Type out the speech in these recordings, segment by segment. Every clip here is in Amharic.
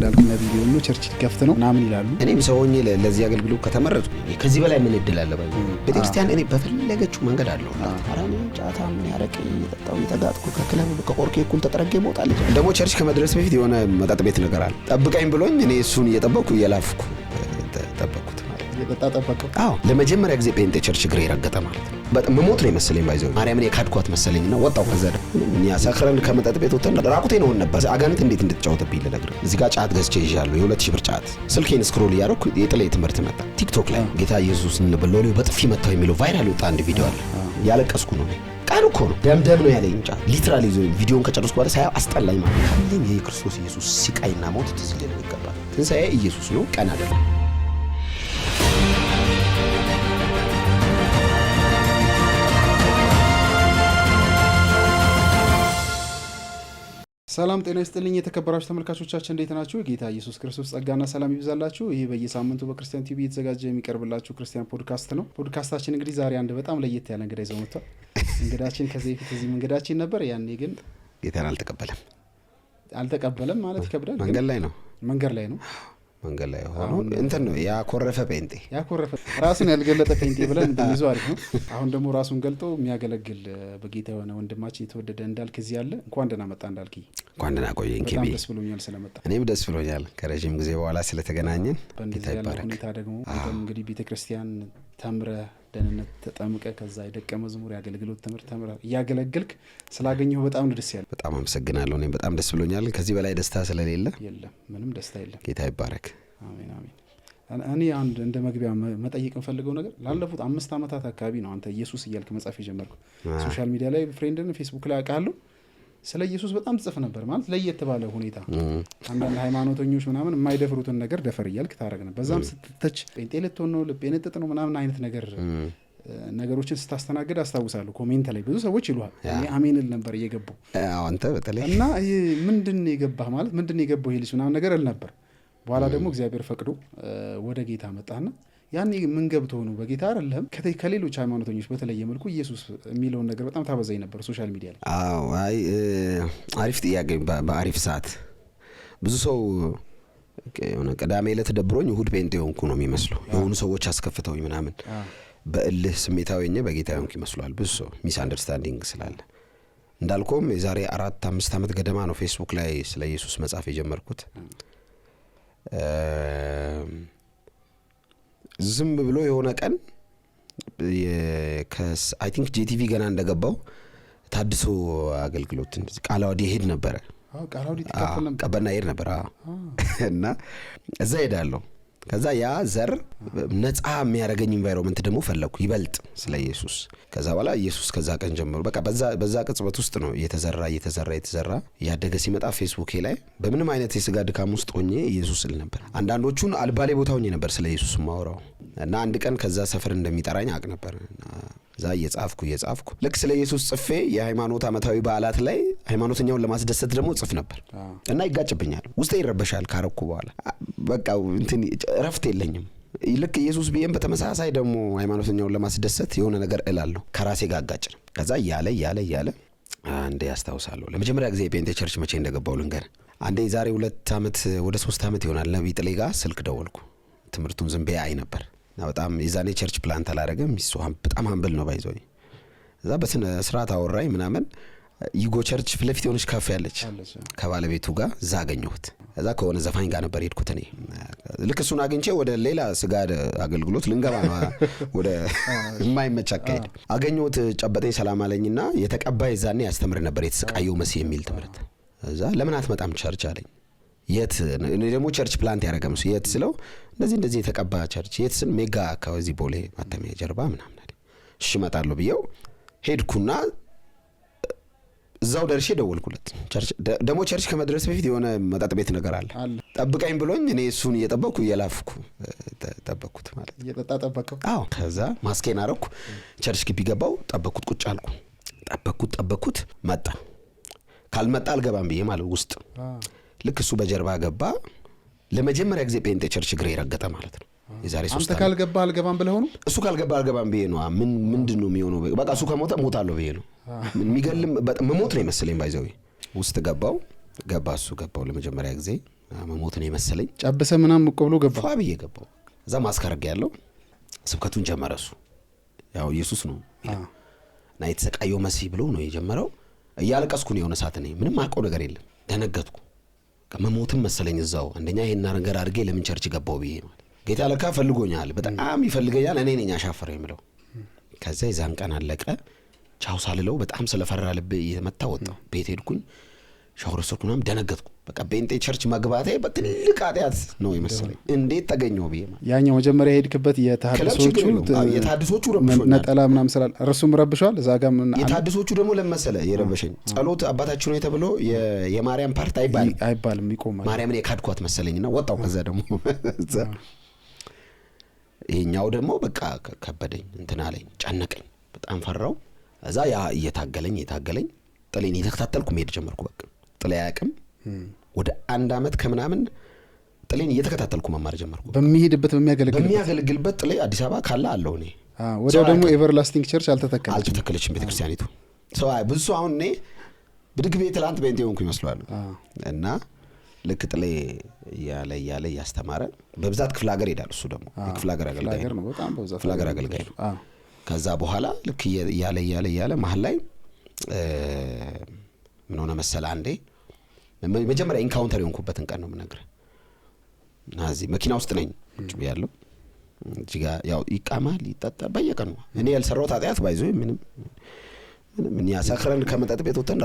እንዳልኩ ነብዩ ነው ቸርች ከፍተ ነው ምናምን ይላሉ። እኔም ሰውኝ ለዚህ አገልግሎት ከተመረጡ ከዚህ በላይ ምን እድል አለ ባይ ቤተክርስቲያን እኔ በፈለገችው መንገድ አለው አራም ጫታ ምን ያረቀ የጠጣው የተጋጥኩ ከክለብ ከቆርኬ እኩል ተጠረገ ይሞታል። ደግሞ ቸርች ከመድረስ በፊት የሆነ መጠጥ ቤት ነገር አለ ጠብቀኝ ብሎኝ እኔ እሱን እየጠበቅኩ እየላፍኩ ጠበቅኩት ተጣጣበቀው። አዎ ለመጀመሪያ ጊዜ ጴንጤ ቸርች ግሬ ረገጠ ማለት ነው። በጣም መሞት ነው መሰለኝ ባይዘው ማርያምን የካድኳት መሰለኝና ወጣው። ከዛ እኛ ሰክረን ከመጠጥ ቤት ወጥተን ራቁቴ ነው ነበር። አጋንንት እንዴት እንድትጫወትብኝ ልነግርህ። እዚህ ጋር ጫት ገዝቼ ይዣለሁ የ2000 ብር ጫት። ስልኬን ስክሮል እያደረኩ የጥሌ ትምህርት መጣ ቲክቶክ ላይ ጌታ ኢየሱስን በሎሌው በጥፊ መታው የሚለው ቫይራል ወጣ አንድ ቪዲዮ አለ። ያለቀስኩ ነው ቃል እኮ ነው ደምደም ነው ያለኝ ጫት ሊትራሊ ቪዲዮን ከጨረስኩ በኋላ ሳይው አስጠላኝ ማለት ነው። ሁሌም የክርስቶስ ኢየሱስ ሲቃይና ሞት ትዝ ይለኝ ይገባል። ትንሣኤ ኢየሱስ ነው ቀን አይደለም። ሰላም ጤና ይስጥልኝ የተከበራችሁ ተመልካቾቻችን እንዴት ናችሁ? ጌታ ኢየሱስ ክርስቶስ ጸጋና ሰላም ይብዛላችሁ። ይሄ በየሳምንቱ በክርስቲያን ቲቪ የተዘጋጀ የሚቀርብላችሁ ክርስቲያን ፖድካስት ነው። ፖድካስታችን እንግዲህ ዛሬ አንድ በጣም ለየት ያለ እንግዳ ይዘው መጥቷል። እንግዳችን ከዚህ በፊት እዚህ እንግዳችን ነበር። ያኔ ግን ጌታን አልተቀበለም ማለት ይከብዳል። መንገድ ላይ ነው ሆኖ እንትን ነው ያኮረፈ ጴንጤ ራሱን ያልገለጠ ጴንጤ ብለን እንደሚይዘው አሪፍ ነው። አሁን ደግሞ ራሱን ገልጦ የሚያገለግል በጌታ የሆነ ወንድማችን የተወደደ እንዳልክ እዚህ ያለ እንኳን ደህና መጣ እንዳልክ። እንኳን ደህና ቆየኝ ኬቢ። ደስ ብሎኛል ስለመጣ። እኔም ደስ ብሎኛል ከረጅም ጊዜ በኋላ ስለተገናኘን። ጌታ ይባረክ። ሁኔታ ደግሞ እንግዲህ ቤተክርስቲያን ተምረ ደህንነት ተጠምቀ ከዛ የደቀ መዝሙር ያገልግሎት ትምህርት ተምረ እያገለገልክ ስላገኘሁ በጣም ደስ ያለ። በጣም አመሰግናለሁ። እኔም በጣም ደስ ብሎኛል። ከዚህ በላይ ደስታ ስለሌለ የለም፣ ምንም ደስታ የለም። ጌታ ይባረክ። አሜን አሜን። እኔ አንድ እንደ መግቢያ መጠየቅ እንፈልገው ነገር ላለፉት 5 ዓመታት አካባቢ ነው አንተ ኢየሱስ እያልክ መጻፍ የጀመርከው። ሶሻል ሚዲያ ላይ ፍሬንድን ፌስቡክ ላይ አውቃለሁ ስለ ኢየሱስ በጣም ጽፍ ነበር ማለት ለየት ባለ ሁኔታ። አንዳንድ ሃይማኖተኞች ምናምን የማይደፍሩትን ነገር ደፈር እያልክ ታረግ ነበር። በዛም ስትተች ጴንጤ ልትሆን ነው ልብ የነጥጥ ነው ምናምን አይነት ነገሮችን ስታስተናግድ አስታውሳለሁ። ኮሜንት ላይ ብዙ ሰዎች ይሉሃል። እኔ አሜን ል ነበር እየገቡ አንተ በተለይ እና ምንድን የገባህ ማለት ምንድን የገባው ይሄ ልጅ ምናምን ነገር እል ነበር። በኋላ ደግሞ እግዚአብሔር ፈቅዶ ወደ ጌታ መጣና ያኔ ምን ገብቶ ነው በጌታ አይደለም ከሌሎች ሃይማኖተኞች በተለየ መልኩ ኢየሱስ የሚለውን ነገር በጣም ታበዛኝ ነበር ሶሻል ሚዲያ ላይ። አዎ አይ አሪፍ ጥያቄ በአሪፍ ሰዓት ብዙ ሰው የሆነ ቅዳሜ ዕለት ደብሮኝ እሁድ ጴንጤ ሆንኩ ነው የሚመስለው። የሆኑ ሰዎች አስከፍተውኝ ምናምን በእልህ ስሜታዊ ሆኜ በጌታ ሆንኩ ይመስላል። ብዙ ሰው ሚስ አንደርስታንዲንግ ስላለ እንዳልኩም የዛሬ 4-5 ዓመት ገደማ ነው ፌስቡክ ላይ ስለ ኢየሱስ መጻፍ የጀመርኩት። ዝም ብሎ የሆነ ቀን አይ ቲንክ ጂቲቪ ገና እንደገባው ታድሶ አገልግሎት እንደዚህ ቃላውዲ ሄድ ነበር። ቃላውዲ ተከፈለም ቀበና ሄድ ነበር እና እዛ ሄዳለሁ። ከዛ ያ ዘር ነፃ የሚያደርገኝ ኢንቫይሮንመንት ደግሞ ፈለኩ ይበልጥ ስለ ኢየሱስ። ከዛ በኋላ ኢየሱስ ከዛ ቀን ጀምሮ በቃ በዛ ቅጽበት ውስጥ ነው እየተዘራ ያደገ ሲመጣ ፌስቡክ ላይ በምንም አይነት የስጋ ድካም ውስጥ ሆኜ ኢየሱስ ል ነበር። አንዳንዶቹን አልባሌ ቦታ ሆኜ ነበር ስለ ኢየሱስ ማወራው እና አንድ ቀን ከዛ ሰፈር እንደሚጠራኝ አቅ ነበር። እዛ እየጻፍኩ ልክ ስለ ኢየሱስ ጽፌ የሃይማኖት ዓመታዊ በዓላት ላይ ሃይማኖተኛውን ለማስደሰት ደግሞ ጽፍ ነበር እና ይጋጭብኛል፣ ውስጤ ይረበሻል። ካረኩ በኋላ በቃ እንትን እረፍት የለኝም። ልክ ኢየሱስ ቢየም በተመሳሳይ ደግሞ ሃይማኖተኛውን ለማስደሰት የሆነ ነገር እላለሁ፣ ከራሴ ጋር አጋጭ ነው። ከዛ ያለ አንዴ ያስታውሳለሁ ለመጀመሪያ ጊዜ የጴንጤ ቸርች መቼ እንደገባው ልንገር። አንዴ ዛሬ 2 ዓመት ወደ 3 ዓመት ይሆናል ነብይ ጥሌ ጋር ስልክ ደወልኩ። ትምህርቱን ዝም ብዬ አይ ነበር እና በጣም የዛኔ ቸርች ፕላንት አላደረገም። ይሷም በጣም ሀምብል ነው ባይዞኝ። እዛ በስነ ስርዓት አወራኝ ምናምን። ይጎ ቸርች ፊት ለፊት የሆነች ካፌ ያለች ከባለቤቱ ጋር እዛ አገኘሁት። እዛ ከሆነ ዘፋኝ ጋር ነበር ሄድኩት እኔ። ልክ እሱን አግኝቼ ወደ ሌላ ስጋ አገልግሎት ልንገባ ነው ወደ የማይመች አካሄድ አገኘሁት። ጨበጠኝ፣ ሰላም አለኝና የተቀባይ ዛኔ ያስተምር ነበር የተሰቃየው መሲህ የሚል ትምህርት። እዛ ለምን አትመጣም ቸርች አለኝ። የት እኔ ደግሞ ቸርች ፕላንት ያደረገም ሰው የት ስለው እንደዚህ የተቀባ ቸርች የት ስል ሜጋ ከዚ ቦሌ ማተሚያ ጀርባ ምናምን አለ። እሺ እመጣለሁ ብዬው ሄድኩና እዛው ደርሼ ደወልኩለት። ደግሞ ቸርች ከመድረስ በፊት የሆነ መጠጥ ቤት ነገር አለ ጠብቀኝ ብሎኝ እኔ እሱን እየጠበቅኩ እየላፍኩ ጠበቅኩት ማለት እየጠበቀው። አዎ ከዛ ማስኬን አረኩ። ቸርች ግቢ ገባው፣ ጠበቅኩት፣ ቁጭ አልኩ። ጠበቅኩት መጣ። ካልመጣ አልገባም ብዬ ማለት ውስጥ ልክ እሱ በጀርባ ገባ። ለመጀመሪያ ጊዜ ጴንጤ ቸርች ግሬ ረገጠ ማለት ነው። የዛሬ 3 አንተ ካልገባ አልገባም ብለህ ሆኖ እሱ ካልገባ አልገባም ብዬ ነው። ምንድነው የሚሆነው? በቃ እሱ ከሞተ ሞታለሁ ብዬ ነው። የሚገልም መሞት ነው መሰለኝ ባይዘው። ውስጥ ገባው እሱ ገባው ለመጀመሪያ ጊዜ መሞት ነው የመሰለኝ። ጨብሰ ምናምን እኮ ብሎ ገባ ፏ ብዬ ገባው። እዛ ማስካረግ ያለው ስብከቱን ጀመረ። እሱ ያው ኢየሱስ ነው እና የተሰቃየው መሲህ ብሎ ነው የጀመረው። እያለቀስኩ ነው የሆነ ሰዓት ነኝ ምንም አውቀው ነገር የለም ደነገጥኩ። ከመሞትም መሰለኝ እዛው አንደኛ ይሄን ነገር አድርጌ ለምን ቸርች ገባው ብዬ ማለት ጌታ ለካ ፈልጎኛል፣ በጣም ይፈልገኛል፣ እኔ ነኝ አሻፈረው የምለው። ከዛ የዛን ቀን አለቀ። ቻው ሳልለው በጣም ስለፈራ ልብ እየመታ ወጣሁ። ቤት ሄድኩኝ፣ ሻወር ወሰድኩ፣ ምናምን ደነገጥኩ። በቃ ቤንጤ ቸርች መግባቴ በትልቅ ኃጢአት ነው የመሰለኝ። እንዴት ተገኘው ብዬ ማለት ያኛው መጀመሪያ ሄድክበት የታድሶቹ ረብሾኛል፣ ነጠላ ምናምን ስላል እርሱም ረብሸዋል። እዛ ጋር የታድሶቹ ደግሞ ለመሰለ የረበሸኝ ጸሎት አባታችን ነው ተብሎ የማርያም ፓርት አይባልም ይቆማል። ማርያምን የካድኳት መሰለኝና ወጣው። ከዛ ደግሞ ይሄኛው ደግሞ በቃ ከበደኝ፣ እንትን አለኝ፣ ጨነቀኝ፣ በጣም ፈራው። እዛ ያ እየታገለኝ ጥሌን እየተከታተልኩ መሄድ ጀመርኩ። በቃ ጥሌ አያውቅም። ወደ 1 አመት ከምናምን ጥሌን እየተከታተልኩ መማር ጀመርኩ። በሚያገለግልበት ጥሌ አዲስ አበባ ካለ አለው። እኔ ወዲያው ደግሞ ኤቨርላስቲንግ ቸርች አልተተከለችም ቤተክርስቲያኒቱ። ሰው ብዙ አሁን እኔ ብድግ ቤት ትላንት በእንቴ ሆንኩ ይመስላል። እና ልክ ጥሌ እያለ እያስተማረ በብዛት ክፍለ ሀገር ሄዳል። እሱ ደግሞ ክፍለ ሀገር አገልጋይ ነው። ከዛ በኋላ ልክ እያለ መሀል ላይ ምን ሆነ መሰለ፣ አንዴ መጀመሪያ ኢንካውንተር የሆንኩበትን ቀን ነው የምነግርህ። እና እዚህ መኪና ውስጥ ነኝ ቁጭ ብያለሁ። እዚህ ጋር ያው ይቃማል ይጠጣል በየቀኑ። እኔ ያልሰራሁት ኃጢአት ባይዞ ምንም ያሳክረን ከመጠጥ ቤት ወጥተን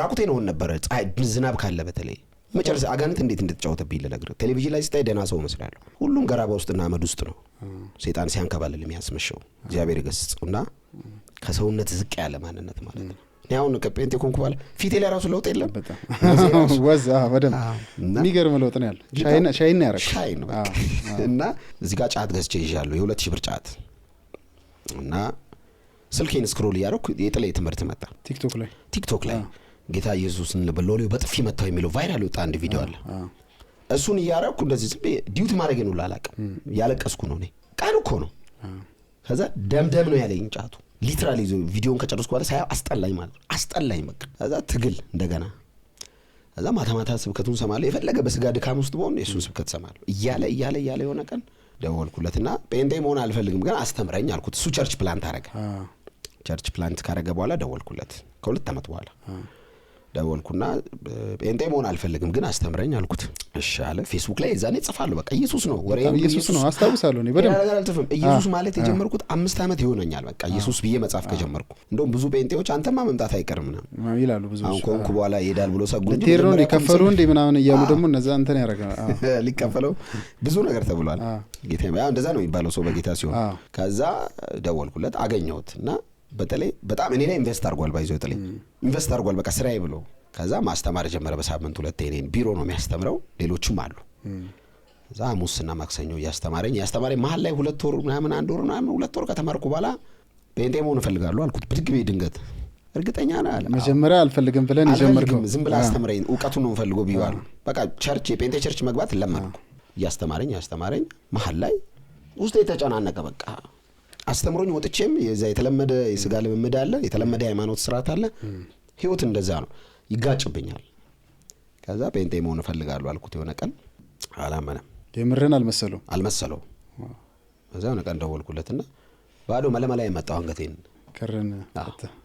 ራቁቴ ነው ነበር። ፀሐይ ዝናብ ካለ በተለይ መጨረሻ አጋንንት እንዴት እንድትጫወተብኝ ልነግርህ። ቴሌቪዥን ላይ ስታይ ደህና ሰው መስላለሁ። ሁሉም ገራባ ውስጥና አመድ ውስጥ ነው ሰይጣን ሲያንከባልል የሚያስመሸው። እግዚአብሔር ይገስጽና ከሰውነት ዝቅ ያለ ማንነት ማለት ነው። ያው ነው ከጴንጤ ኮንኩ ባለ ፊቴ ላይ ራሱ ለውጥ የለም። ወዛ በደም የሚገርም ለውጥ ነው ያለው። ሻይን ያረክ ሻይ ነው በቃ። እና እዚህ ጋር ጫት ገዝቼ ይዣለሁ፣ የ2000 ብር ጫት። እና ስልኬን ስክሮል እያደረኩ የጥሌ ትምህርት መጣ ቲክቶክ ላይ ጌታ ኢየሱስን በሎሌው በጥፊ መታው የሚለው ቫይራል ወጣ። አንድ ቪዲዮ አለ። እሱን እያደረኩ እንደዚህ ዝም ዲዩቲ ማድረግ ነው ላላቀም ያለቀስኩ ነው። እኔ ቃል እኮ ነው። ከዛ ደምደም ነው ያለኝ ጫቱ። ሊትራሊ ቪዲዮን ከጨረስኩ በኋላ ሳይው አስጠላኝ ማለት ነው። አስጠላኝ በቃ። ከዛ ትግል እንደገና። ከዛ ማታ ስብከቱን ሰማለሁ። የፈለገ በስጋ ድካም ውስጥ በሆነ የሱን ስብከት ሰማለሁ። እያለ የሆነ ቀን ደወልኩለትና ጴንጤ መሆን አልፈልግም ግን አስተምረኝ አልኩት። እሱ ቸርች ፕላንት አረገ። ቸርች ፕላንት ካረገ በኋላ ደወልኩለት። ከ2 አመት በኋላ ደወልኩና ጴንጤ መሆን አልፈልግም ግን አስተምረኝ አልኩት። እሺ አለ። ፌስቡክ ላይ እዛኔ ጽፋለሁ። በቃ ኢየሱስ ነው ወሬ ኢየሱስ ነው አስታውሳለሁ። እኔ በደንብ ኢየሱስ ማለት የጀመርኩት 5 አመት ይሆነኛል። በቃ ኢየሱስ ብዬ መጻፍ ከጀመርኩ እንደውም ብዙ ጴንጤዎች አንተማ መምጣት አይቀርም ነው ይላሉ። ብዙ አሁን ኮንኩ በኋላ ይሄዳል ብሎ ሰጉ እንጂ ቴሮ ሊከፈሉ እንደ ምናምን እያሉ ደግሞ እነዛ እንትን ያረጋል። ሊከፈለው ብዙ ነገር ተብሏል። ጌታ ያው እንደዛ ነው የሚባለው ሰው በጌታ ሲሆን። ከዛ ደወልኩለት አገኘሁትና በተለይ በጣም እኔ ላይ ኢንቨስት አድርጓል። ባይዘው ጥሌ ኢንቨስት አድርጓል በቃ ስራዬ ብሎ። ከዛ ማስተማር ጀመረ። በሳምንት 2 እኔን ቢሮ ነው የሚያስተምረው፣ ሌሎችም አሉ። ከዛ ሐሙስና ማክሰኞ ያስተማረኝ መሀል ላይ 2 ወር ምናምን 1 ወር ምናምን 2 ወር ከተማርኩ በኋላ ጴንጤ መሆን እፈልጋለሁ አልኩት። ብድግ ቤት ድንገት እርግጠኛ ነህ አለ። መጀመሪያ አልፈልግም ብለን ይጀምርከው ዝም ብለህ አስተምረኝ እውቀቱን ነው ፈልጎ ቢዋል በቃ ቸርች የጴንጤ ቸርች መግባት ለማድኩ። ያስተማረኝ መሀል ላይ ውስጥ የተጨናነቀ በቃ አስተምሮኝ ወጥቼም የዛ የተለመደ የስጋ ልምምድ አለ፣ የተለመደ ሃይማኖት ስርዓት አለ። ህይወት እንደዛ ነው፣ ይጋጭብኛል። ከዛ ጴንጤ መሆን እፈልጋለሁ አልኩት። የሆነ ቀን አላመነም። የምርን አልመሰለው። ከዛ የሆነ ቀን ደወልኩለትና ባዶ መለመላ የመጣው አንገቴን ከረን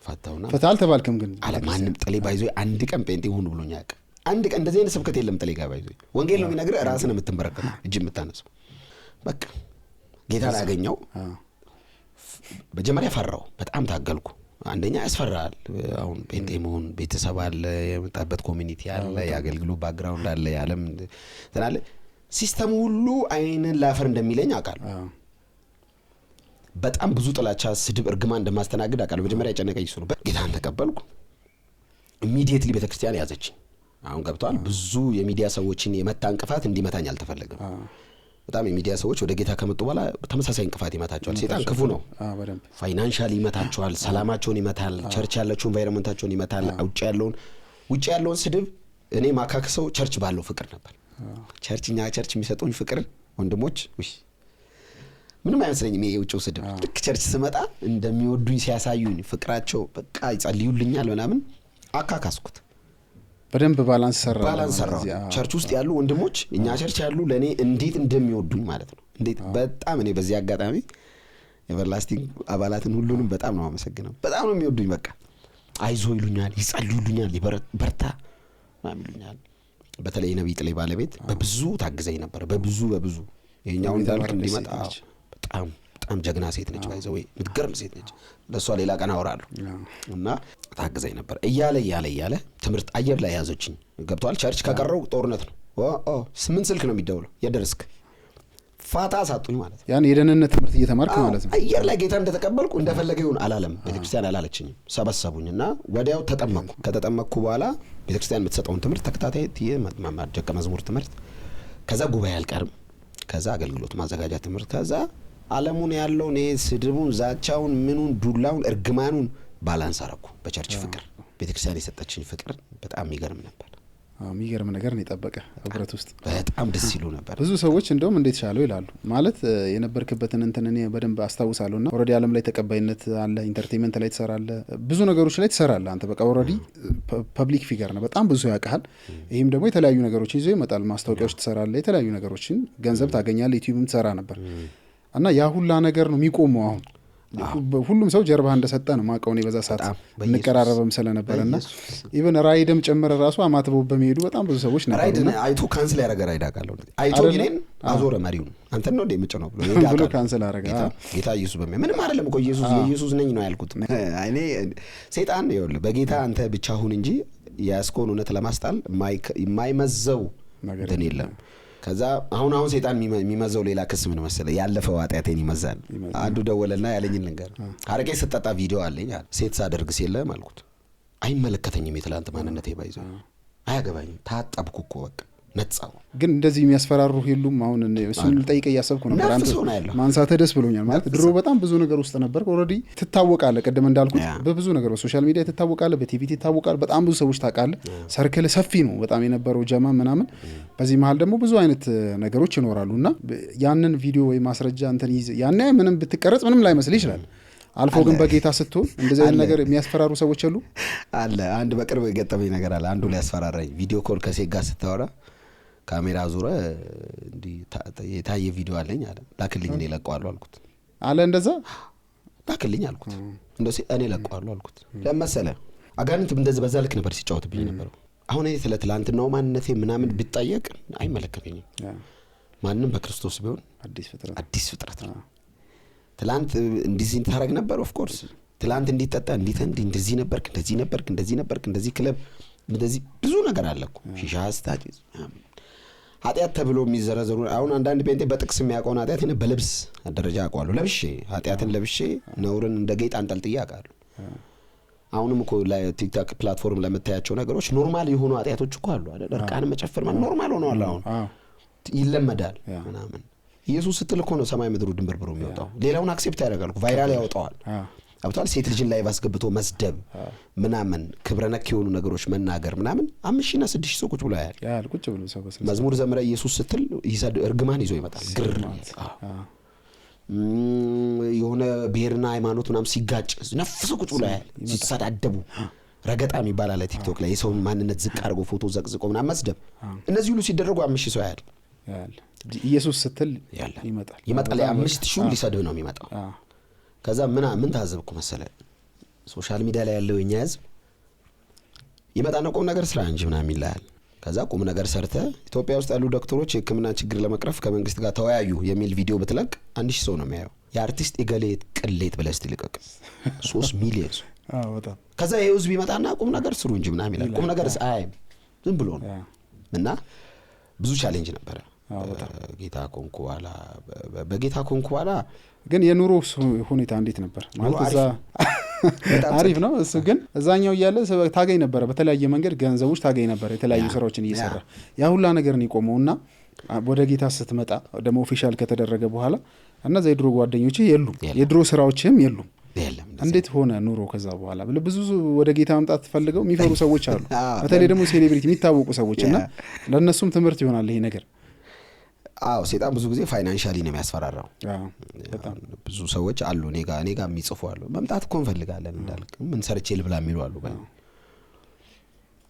ፈታውና ፈታል ተባልከም ግን አለ ማንም ጥሌ ባይዞ አንድ ቀን ጴንጤ ሁን ብሎኝ ያውቅ። አንድ ቀን እንደዚህ አይነት ስብከት የለም ጥሌ ጋር ባይዞ። ወንጌል ነው የሚነግርህ፣ ራስን የምትንበረከከው እጅ የምታነሳው። በቃ ጌታን ያገኘው መጀመሪያ ፈራው፣ በጣም ታገልኩ። አንደኛ ያስፈራል። አሁን ጴንጤ መሆን ቤተሰብ አለ፣ የመጣበት ኮሚኒቲ አለ፣ የአገልግሎት ባክግራውንድ አለ፣ ያለም ተናለ ሲስተም ሁሉ አይንን ላፈር እንደሚለኝ አውቃለሁ። በጣም ብዙ ጥላቻ፣ ስድብ፣ እርግማን እንደማስተናግድ አውቃለሁ። መጀመሪያ የጨነቀኝ እሱ ነው። ጌታን ተቀበልኩ። ኢሚዲየትሊ ቤተክርስቲያን ያዘችኝ። አሁን ገብቷል። ብዙ የሚዲያ ሰዎችን የመታ እንቅፋት እንዲመታኝ አልተፈለገም። በጣም የሚዲያ ሰዎች ወደ ጌታ ከመጡ በኋላ ተመሳሳይ እንቅፋት ይመታቸዋል። ሰይጣን ክፉ ነው። ፋይናንሻሊ ይመታቸዋል፣ ሰላማቸውን ይመታል፣ ቸርች ያለችውን ኢንቫይሮንመንታቸውን ይመታል። ውጭ ያለውን ስድብ እኔ ማካከሰው ቸርች ባለው ፍቅር ነበር። ቸርች የሚሰጡኝ ፍቅር ወንድሞች ምንም አይመስለኝም። የውጭው ስድብ ልክ ቸርች ስመጣ እንደሚወዱኝ ሲያሳዩኝ ፍቅራቸው በቃ ይጸልዩልኛል ምናምን አካካስኩት። በደንብ ባላንስ ሰራው። ቸርች ውስጥ ያሉ ወንድሞች እኛ ቸርች ያሉ ለኔ እንዴት እንደሚወዱኝ ማለት ነው። እንዴት በጣም እኔ በዚህ አጋጣሚ ኤቨርላስቲንግ አባላትን ሁሉንም በጣም ነው አመሰግነው። በጣም ነው የሚወዱኝ። በቃ አይዞ ይሉኛል፣ ይጸልዩልኛል፣ በርታ ምናምን ይሉኛል። በተለይ ነብይ ጥሌ ባለቤት በብዙ ታግዘኝ ነበር። በብዙ ይሄኛው እንዳልክ እንዲመጣ በጣም ጀግና ሴት ነች። ባይዘው ምትገርም ሴት ነች። ለሷ ሌላ ቀን አወራለሁ እና ታግዘኝ ነበር። እያለ ትምህርት አየር ላይ ያዘችኝ። ገብቷል። ቸርች ከቀረው ጦርነት ነው። 8 ስልክ ነው የሚደውለው። የደረስክ ፋታ ሳጡኝ ማለት ነው። ያን የደህንነት ትምህርት እየተማርክ ማለት ነው። አየር ላይ ጌታ እንደተቀበልኩ እንደፈለገ ይሁን አላለም። ቤተክርስቲያን አላለችኝም። ሰበሰቡኝና ወዲያው ተጠመቅኩ። ከተጠመቅኩ በኋላ ቤተክርስቲያን የምትሰጠውን ትምህርት ተከታታይ ደቀ መዝሙር ትምህርት፣ ከዛ ጉባኤ አልቀርም፣ ከዛ አገልግሎት ማዘጋጃ ትምህርት፣ ከዛ ዓለሙን ያለውን ስድቡን፣ ዛቻውን፣ ምኑን፣ ዱላውን፣ እርግማኑን ባላንስ አረኩ በቸርች ፍቅር። ቤተክርስቲያን የሰጠችኝ ፍቅር በጣም የሚገርም ነበር። የሚገርም ነገር ነው የጠበቀ ህብረት ውስጥ በጣም ደስ ይሉ ነበር። ብዙ ሰዎች እንደውም እንዴት ቻለው ይላሉ። ማለት የነበርክበትን እንትን እኔ በደንብ አስታውሳለሁና ኦሬዲ ዓለም ላይ ተቀባይነት አለ፣ ኢንተርቴይንመንት ላይ ትሰራለህ፣ ብዙ ነገሮች ላይ ትሰራለህ። አንተ በቃ ኦሬዲ ፐብሊክ ፊገር ነው፣ በጣም ብዙ ያውቃል። ይህም ደግሞ የተለያዩ ነገሮችን ይዞ ይመጣል። ማስታወቂያዎች ትሰራለህ፣ የተለያዩ ነገሮችን ገንዘብ ታገኛለህ። ዩቲዩብም ትሰራ ነበር እና ያ ሁላ ነገር ነው የሚቆመው አሁን ሁሉም ሰው ጀርባ እንደሰጠ ነው ማቀውን በዛ ሰዓት እንቀራረበም ስለነበርና ኢቭን ራይድም ጨመረ ራሱ አማትበው በሚሄዱ በጣም ብዙ ሰዎች ነበር። ራይድ አይቶ ካንስል ያደረገ ራይድ አቃለው አይቶ ይኔን አዞረ መሪው አንተ ነው እንደምጭነው ብሎ ካንስል አደረገ። ጌታ ኢየሱስ ምንም አይደለም እኮ ኢየሱስ ነኝ ነው ያልኩት። እኔ ሰይጣን ይወል በጌታ አንተ ብቻ ሁን እንጂ ያስኮን እውነት ለማስጣል የማይመዘው ነገር የለም። ከዛ አሁን ሰይጣን የሚመዘው ሌላ ክስ ምን መሰለ፣ ያለፈው ኃጢአቴን ይመዛል። አንዱ ደወለና ያለኝን ነገር አረቄ ስጠጣ ቪዲዮ አለኝ አለ። ሴት ሳደርግ ሲለም አልኩት አይመለከተኝም፣ የትላንት ማንነቴ ባይዘው አያገባኝም፣ ታጠብኩ እኮ በቃ ነጻው። ግን እንደዚህ የሚያስፈራሩ ሁሉም አሁን እሱን ልጠይቅ እያሰብኩ ነበር። አንተ ማንሳትህ ደስ ብሎኛል። ማለት ድሮ በጣም ብዙ ነገር ውስጥ ነበር። ኦልሬዲ ትታወቃለህ። ቀደም እንዳልኩት በብዙ ነገር በሶሻል ሚዲያ ትታወቃለህ፣ በቲቪ ትታወቃለህ፣ በጣም ብዙ ሰዎች ታውቃለህ። ሰርክል ሰፊ ነው በጣም የነበረው ጀማ ምናምን። በዚህ መሀል ደግሞ ብዙ አይነት ነገሮች ይኖራሉና ያንን ቪዲዮ ወይ ማስረጃ እንትን ያኔ ምንም ብትቀረጽ ምንም ላይመስል ይችላል። አልፎ ግን በጌታ ስትሆን እንደዚህ አይነት ነገር የሚያስፈራሩ ሰዎች አሉ። አንድ በቅርብ የገጠመኝ ነገር አለ። አንዱ ላይ ያስፈራራኝ ቪዲዮ ኮል ከሴት ጋር ስታወራ ካሜራ ዙረ እንዲ የታየ ቪዲዮ አለኝ አለ። ላክልኝ እኔ ለቀዋለሁ አልኩት አለ። እንደዛ ላክልኝ አልኩት። እንደዚህ እኔ ለቀዋለሁ አልኩት። ለምሳሌ አጋንንት እንደዚህ በዛ ልክ ነበር ሲጫወትብኝ ነበር። አሁን እኔ ስለ ትላንትናው ማንነቴ ምናምን ብትጠየቅ አይመለከተኝም። ማንንም በክርስቶስ ቢሆን አዲስ ፍጥረት ነው። ትላንት እንደዚህ ታረግ ነበር ኦፍ ኮርስ ትላንት እንዲጠጣ እንደዚህ ነበርክ እንደዚህ ክለብ እንደዚህ ብዙ ነገር አለኩ ሺሻ አስታጭ ኃጢአት ተብሎ የሚዘረዘሩ አሁን አንዳንድ ጴንጤ በጥቅስ የሚያውቀውን ኃጢአት እኔ በልብስ ደረጃ አውቀዋለሁ። ለብሼ ኃጢአትን ለብሼ ነውርን እንደ ጌጥ አንጠልጥዬ አውቃለሁ። አሁንም እኮ ለቲክቶክ ፕላትፎርም ለምታያቸው ነገሮች ኖርማል የሆኑ ኃጢአቶች እኮ አሉ አይደል? እርቃን መጨፈር ማለት ኖርማል ሆነዋል። አሁን ይለመዳል ምናምን። ኢየሱስ ስትል እኮ ነው ሰማይ ምድሩ ድንብርብሩ የሚወጣው። ሌላውን አክሴፕት ያደርጋል፣ ቫይራል ያወጣዋል። አብቷል። ሴት ልጅን ላይ ባስገብቶ መስደብ ምናምን ክብረ ነክ የሆኑ ነገሮች መናገር ምናምን 5,000 እና 6,000 ሰው ቁጭ ብሎ ያያል። ቁጭ ብሎ ሰው በስለ መዝሙር ዘምረ ኢየሱስ ስትል እርግማን ይዞ ይመጣል። ግር የሆነ ብሔርና ሃይማኖት ምናምን ሲጋጭ ነፍሱ ቁጭ ብሎ ያያል። ሲሳዳደቡ ረገጣ የሚባል አለ ቲክቶክ ላይ የሰውን ማንነት ዝቅ አድርጎ ፎቶ ዘቅዝቆ ምናምን መስደብ። እነዚህ ሁሉ ሲደረጉ 5,000 ሰው ያያል። ኢየሱስ ስትል ይመጣል 5,000 ሊሰድብ ነው የሚመጣው። ከዛ ምን ታዘብኩ መሰለ፣ ሶሻል ሚዲያ ላይ ያለው የኛ ህዝብ ይመጣና ቁም ነገር ስራ እንጂ ምናምን ይላል። ከዛ ቁም ነገር ሰርተ ኢትዮጵያ ውስጥ ያሉ ዶክተሮች የህክምና ችግር ለመቅረፍ ከመንግስት ጋር ተወያዩ የሚል ቪዲዮ ብትለቅ 1,000 ሰው ነው የሚያየው። የአርቲስት እገሌት ቅሌት ብለህ ስትልቀቅ 3 ሚሊዮን ሰው በጣም ከዛ የህዝብ ይመጣና ቁም ነገር ስሩ እንጂ ምናምን ይላል። ቁም ነገር ዝም ብሎ ነው እና ብዙ ቻሌንጅ ነበረ። በጌታ ኮንኩ በኋላ ግን የኑሮ ሁኔታ እንዴት ነበር? ማለት እዛ አሪፍ ነው እሱ። ግን እዛኛው እያለ ታገኝ ነበር፣ በተለያየ መንገድ ገንዘቦች ታገኝ ነበር፣ የተለያዩ ስራዎችን እየሰራ ያ ሁላ ነገር ነው የቆመውና ወደ ጌታ ስትመጣ ደግሞ ኦፊሻል ከተደረገ በኋላ እነዛ የድሮ ጓደኞች የድሮ ስራዎችም የሉም። እንዴት ሆነ ኑሮ ከዛ በኋላ? ብዙ ወደ ጌታ መምጣት ፈልገው የሚፈሩ ሰዎች አሉ፣ በተለይ ደግሞ ሴሌብሪቲ የሚታወቁ ሰዎች እና ለእነሱም ትምህርት ይሆናል ይሄ ነገር። ሰይጣን ብዙ ጊዜ ፋይናንሻሊ ነው የሚያስፈራራው። ብዙ ሰዎች አሉ እኔ ጋር የሚጽፉ አሉ፣ መምጣት እኮ እንፈልጋለን እንዳልክ ምን ሰርቼ ልብላ የሚሉ አሉ።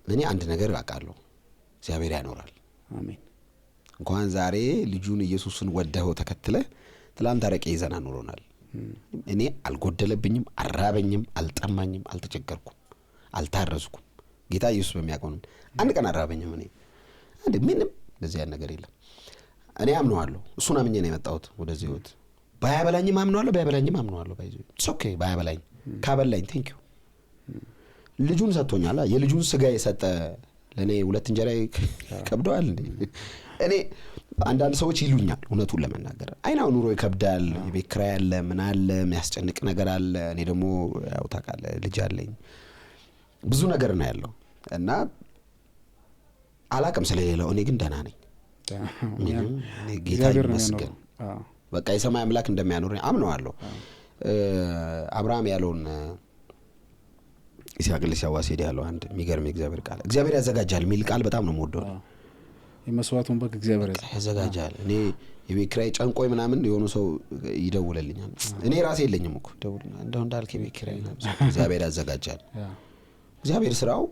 እኔ አንድ ነገር አውቃለሁ፣ እግዚአብሔር ያኖራል። አሜን። እንኳን ዛሬ ልጁን ኢየሱስን ወደኸው ተከትለ ትላንት አረቄ ይዘና ኖሮናል። እኔ አልጎደለብኝም፣ አራበኝም፣ አልጠማኝም፣ አልተቸገርኩም፣ አልታረዝኩም። ጌታ ኢየሱስ በሚያቆም አንድ ቀን አራበኝም። እኔ አንድ ምንም እንደዚህ ያን ነገር የለም። እኔ አምነዋለሁ። እሱን አምኜ ነው የመጣሁት ወደዚህ ህይወት። ባያበላኝም አምነዋለሁ፣ ባያበላኝም አምነዋለሁ። ኢትስ ኦኬ። ባያበላኝ ካበላኝ ቴንክ ዩ። ልጁን ሰጥቶኛል። የልጁን ስጋ የሰጠ ለኔ 2 እንጀራ ከብደዋል እንዴ? እኔ አንዳንድ ሰዎች ይሉኛል እውነቱን ለመናገር አይናው ኑሮ ይከብዳል፣ የቤት ኪራይ አለ፣ ምን አለ፣ የሚያስጨንቅ ነገር አለ። እኔ ደግሞ ያው ታውቃለህ ልጅ አለኝ፣ ብዙ ነገር ነው ያለው እና አላቅም ስለሌለው። እኔ ግን ደህና ነኝ። ጌታ ይመስገን። በቃ የሰማይ አምላክ እንደሚያኖር አምነዋለሁ። አብርሃም ያለውን ይስሐቅ ሲያዋስድ ያለው አንድ የሚገርም እግዚአብሔር ቃል እግዚአብሔር ያዘጋጃል የሚል ቃል በጣም ነው የምወደው። የመስዋዕቱን በግ እግዚአብሔር ያዘጋጃል። እኔ የቤት ኪራይ ጨንቆይ ምናምን የሆነ ሰው ይደውልልኛል። እኔ ራሴ የለኝም እኮ ደውልና እንደው እንዳልክ የቤት ኪራይ ነው እግዚአብሔር ያዘጋጃል። እግዚአብሔር ስራው